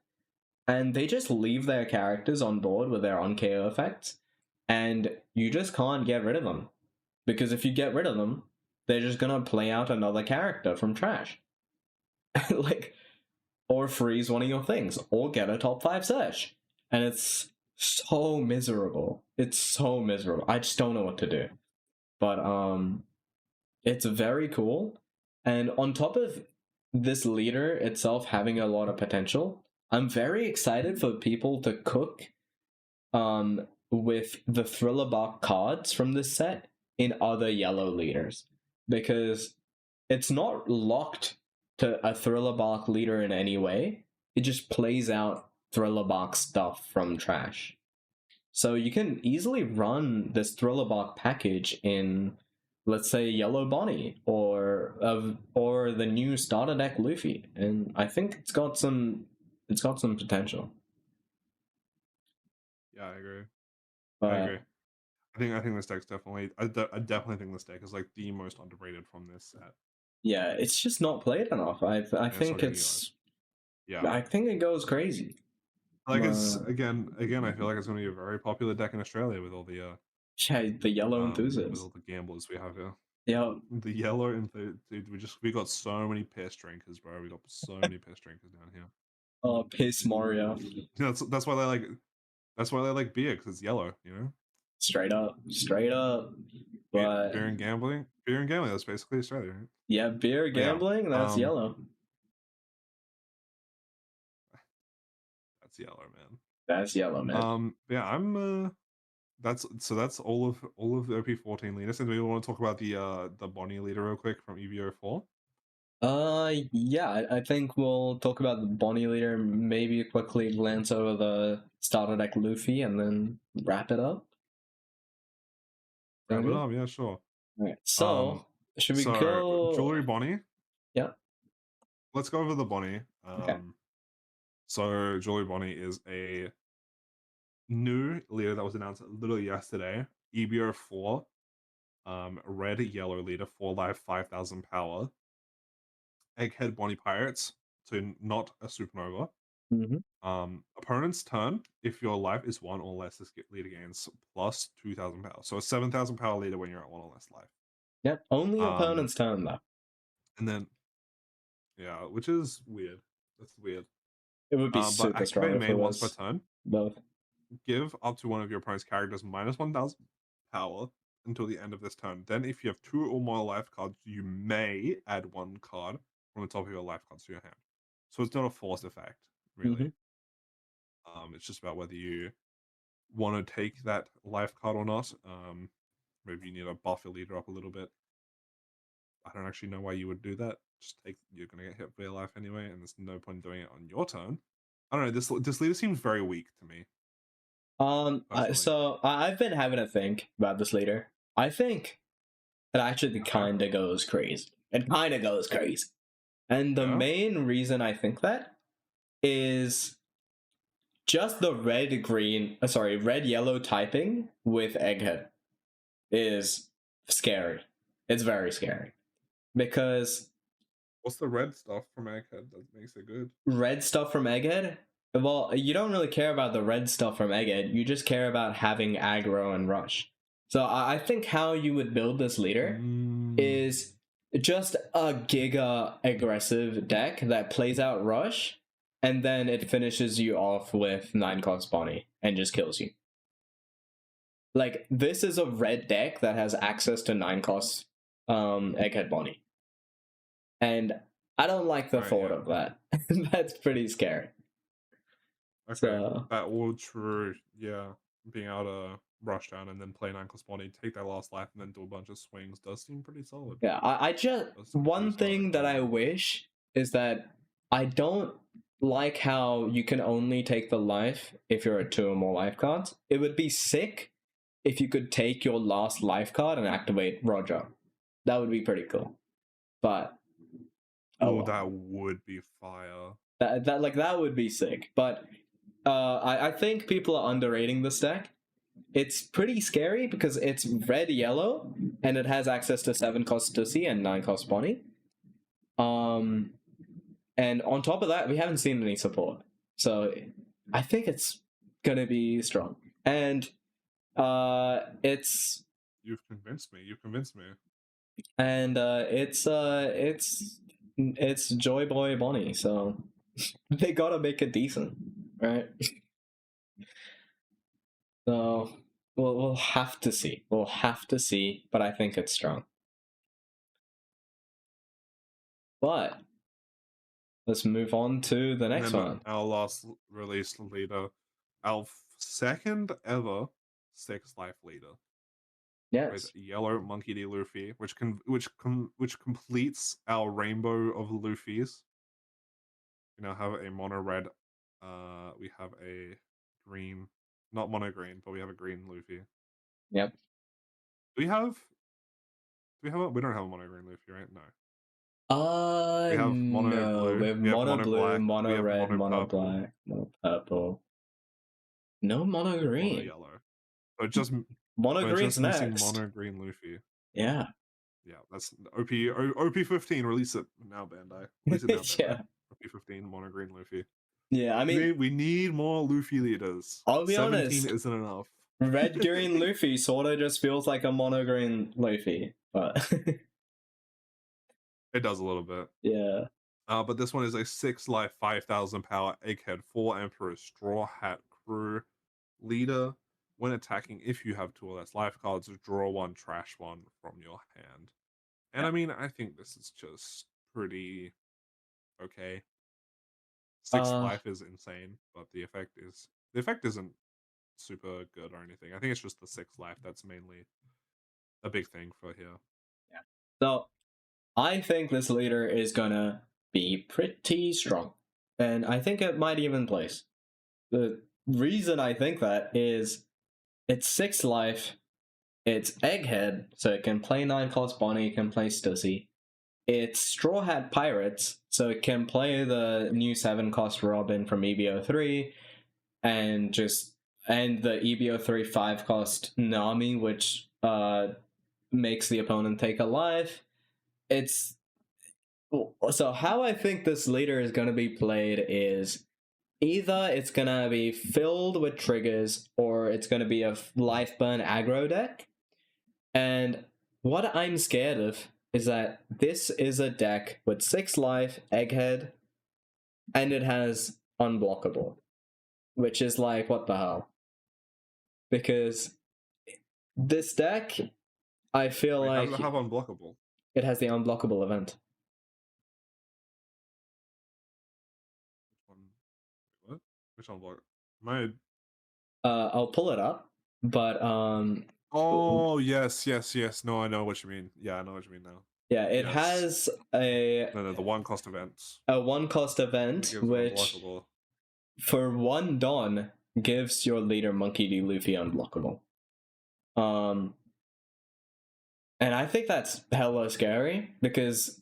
And they just leave their characters on board with their on KO effects, and you just can't get rid of them. Because if you get rid of them, they're just gonna play out another character from trash. Like, or freeze one of your things, or get a top 5 search. And it's so miserable. It's so miserable. I just don't know what to do. But it's very cool. And on top of this leader itself having a lot of potential, I'm very excited for people to cook with the Thriller Bark cards from this set in other yellow leaders, because it's not locked to a Thriller Bark leader in any way. It just plays out Thriller Bark stuff from trash. So you can easily run this Thriller Bark package in, let's say, Yellow Bonnie or the new starter deck Luffy, and I think it's got some potential. Yeah, I agree. I agree. I think this deck's definitely. I definitely think this deck is like the most underrated from this set. Yeah, it's just not played enough. I think it's. Yeah, I think it goes crazy. Like it's again. I feel like it's going to be a very popular deck in Australia with all the. The yellow enthusiasts. With all the gamblers we have here. Yeah. The yellow and dude, we got so many piss drinkers, bro. We got so many piss drinkers down here. Oh, piss Mario. That's why they like beer, because it's yellow, you know. Straight up. But beer and gambling. That's basically Australia, right? Yeah, beer gambling. That's yellow. That's yellow, man. That's yellow, man. Yeah, I'm. That's all of the OP14 leaders. And we want to talk about the Bonnie leader real quick from EVO4. Yeah, I think we'll talk about the Bonnie leader, maybe quickly glance over the starter deck Luffy, and then wrap it up. Wrap it up, yeah, sure. Alright, so should we go Jewelry Bonnie? Yeah. Let's go over the Bonnie. Okay. So Jewelry Bonnie is a new leader that was announced literally yesterday. EBO4. Red yellow leader, 4 life, 5,000 power. Egghead Bonnie Pirates, so not a supernova. Opponent's turn, if your life is 1 or less, this leader gains plus 2,000 power. So a 7,000 power leader when you're at 1 or less life. Yep, only opponent's turn though. And then, yeah, which is weird. That's weird. It would be super strong. Activate main once per turn. Both. Give up to one of your opponent's characters minus 1,000 power until the end of this turn. Then, if you have 2 or more life cards, you may add 1 card from the top of your life cards to your hand. So it's not a forced effect, really. It's just about whether you want to take that life card or not. Maybe you need to buff your leader up a little bit. I don't actually know why you would do that. Just you're gonna get hit for your life anyway, and there's no point doing it on your turn. I don't know. This leader seems very weak to me. So I've been having a think about this leader. I think it actually kind of goes crazy. It kind of goes crazy. And the main reason I think that is just the red yellow typing with Egghead is scary. It's very scary. Because what's the red stuff from Egghead that makes it good? Red stuff from Egghead? Well, you don't really care about the red stuff from Egghead. You just care about having aggro and rush. So I think how you would build this leader is just a giga aggressive deck that plays out rush, and then it finishes you off with 9-cost Bonnie and just kills you. Like, this is a red deck that has access to 9-cost Egghead Bonnie. And I don't like the thought of that. That's pretty scary. Okay, so, that all true. Yeah, being able to rush down and then play 9-cost Bonnie, take that last life, and then do a bunch of swings does seem pretty solid. Yeah, I just one thing that I wish is that I don't like how you can only take the life if you're at 2 or more life cards. It would be sick if you could take your last life card and activate Roger. That would be pretty cool. But that would be fire. That would be sick. But I think people are underrating this deck. It's pretty scary because it's red yellow and it has access to 7-cost Dussy and 9-cost Bonnie. And on top of that, we haven't seen any support. So I think it's gonna be strong. And it's You've convinced me. And it's Joy Boy Bonnie, so they gotta make it decent, right? So we'll have to see. But I think it's strong. But let's move on to the next one. Our last released leader, our second ever 6 life leader. Yes. With yellow Monkey D. Luffy, which completes our rainbow of Luffys. We now have a mono red. We have a green, not mono green, but we have a green Luffy. Yep. We don't have a mono green Luffy, right? No. We have mono blue. We have mono blue, black, mono red, mono black, mono purple. No mono green. Mono yellow. So just mono green's next. Mono green Luffy. Yeah. Yeah, that's OP15. Release it now, Bandai. Release it now, Bandai. Yeah. OP15 mono green Luffy. Yeah, I mean, we need more Luffy leaders. I'll be 17 honest. isn't enough. red green Luffy sort of just feels like a mono green Luffy, but it does a little bit. Yeah. But this one is a 6 life, 5,000 power Egghead 4 Emperor Straw Hat Crew leader. When attacking, if you have 2 or less life cards, draw 1, trash 1 from your hand. And I mean, I think this is just pretty okay. 6 life is insane, but the effect isn't super good or anything. I think it's just the 6 life that's mainly a big thing for here. Yeah. So I think this leader is gonna be pretty strong, and I think it might even place. The reason I think that is it's 6 life, it's Egghead, so it can play 9-cost Bonnie, it can play Stussy. It's Straw Hat Pirates, so it can play the new 7-cost Robin from EBO3, and the EBO3 5-cost Nami, which makes the opponent take a life. So how I think this leader is going to be played is either it's going to be filled with triggers or it's going to be a life burn aggro deck. And what I'm scared of is that this is a deck with 6 life, Egghead, and it has unblockable, which is like, what the hell? Because this deck, I feel like... How does it have unblockable? It has the unblockable event. What? Which unblock? I'll pull it up, but Oh, yes. No, I know what you mean. Yeah, I know what you mean now. Yeah, it has a... No, the 1-cost events. A 1-cost event, which for 1 Dawn gives your leader Monkey D. Luffy unblockable. And I think that's hella scary, because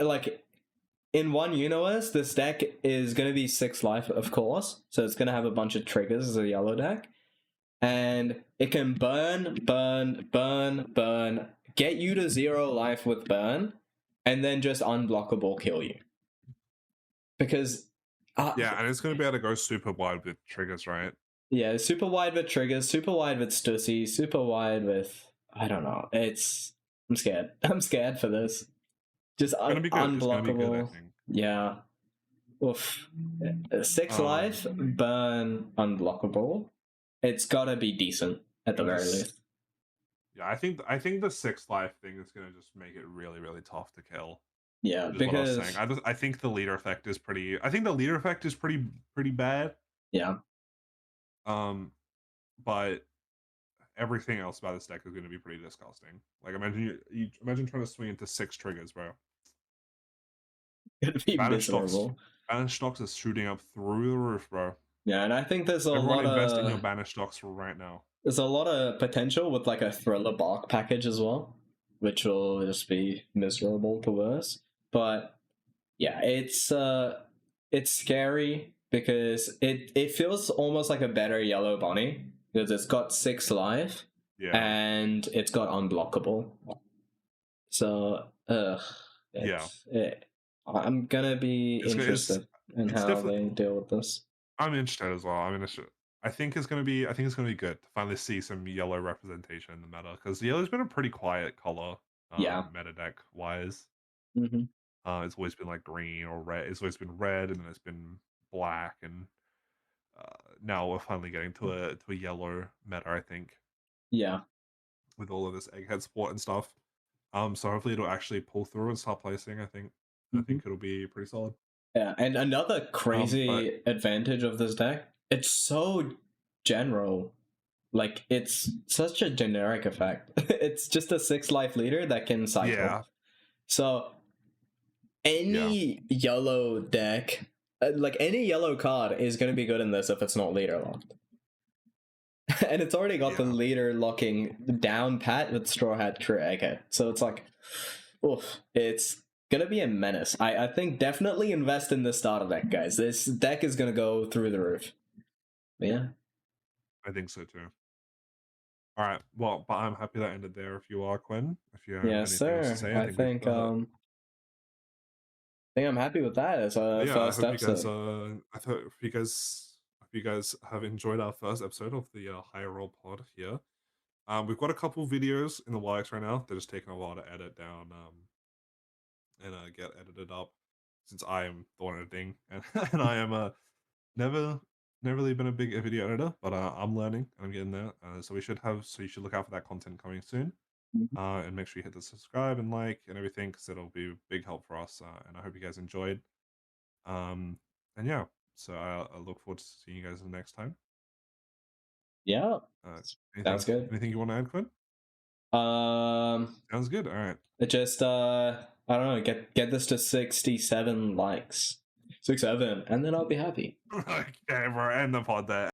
like in one universe, this deck is going to be 6 life, of course, so it's going to have a bunch of triggers as a yellow deck, and it can burn, get you to 0 life with burn, and then just unblockable kill you. Because yeah, and it's going to be able to go super wide with triggers, right? Yeah, super wide with triggers, super wide with Stussy, super wide with... I don't know. I'm scared. I'm scared for this. Just unblockable. Good, yeah. Oof. 6 life, burn, unblockable. It's gotta be decent at the very least. Yeah, I think the 6 life thing is gonna just make it really, really tough to kill. Yeah, because what I was saying. I think the leader effect is pretty. I think the leader effect is pretty bad. Yeah. But everything else about this deck is going to be pretty disgusting. Like, imagine you imagine trying to swing into 6 triggers, bro. It'd be miserable. Banished stocks is shooting up through the roof, bro. Yeah, and I think there's a lot of... invest in your banished stocks right now. There's a lot of potential with like a Thriller Bark package as well, which will just be miserable to worse. But yeah, it's scary because it feels almost like a better Yellow Bonnie, because it's got 6 life, and it's got unblockable. So, I'm gonna be interested in how they deal with this. I'm interested as well. I mean, I think it's gonna be good to finally see some yellow representation in the meta, because yellow's been a pretty quiet color, meta deck wise. It's always been like green or red. It's always been red, and then it's been black, and now we're finally getting to a yellow meta, I think. Yeah. With all of this Egghead support and stuff. So hopefully it'll actually pull through and start placing. I think it'll be pretty solid. Yeah, and another crazy advantage of this deck, it's so general. Like, it's such a generic effect. It's just a 6 life leader that can cycle. Yeah. So any yellow deck, like any yellow card, is going to be good in this if it's not leader locked. And it's already got the leader locking down pat with Straw Hat Crew Egghead. So it's like, oof, it's gonna be a menace. I think definitely invest in this starter deck, guys. This deck is gonna go through the roof. Yeah. I think so too. Alright, well, but I'm happy that ended there if you are, Quinn. If you have anything else to say, I think I'm happy with that as a first episode. I thought if you guys you guys have enjoyed our first episode of the Higher Roll Pod here. We've got a couple videos in the works right now. They're just taking a while to edit down and get edited up, since I am the one editing, and I am never really been a big video editor, but I'm learning and I'm getting there. So you should look out for that content coming soon. And make sure you hit the subscribe and like and everything, because it'll be a big help for us. And I hope you guys enjoyed. And yeah, so I look forward to seeing you guys the next time. Yeah. Sounds good. Anything you want to add, Quinn? Sounds good. All right. Just I don't know, get this to 67 likes. 67, and then I'll be happy. Okay, bro, end the pod there.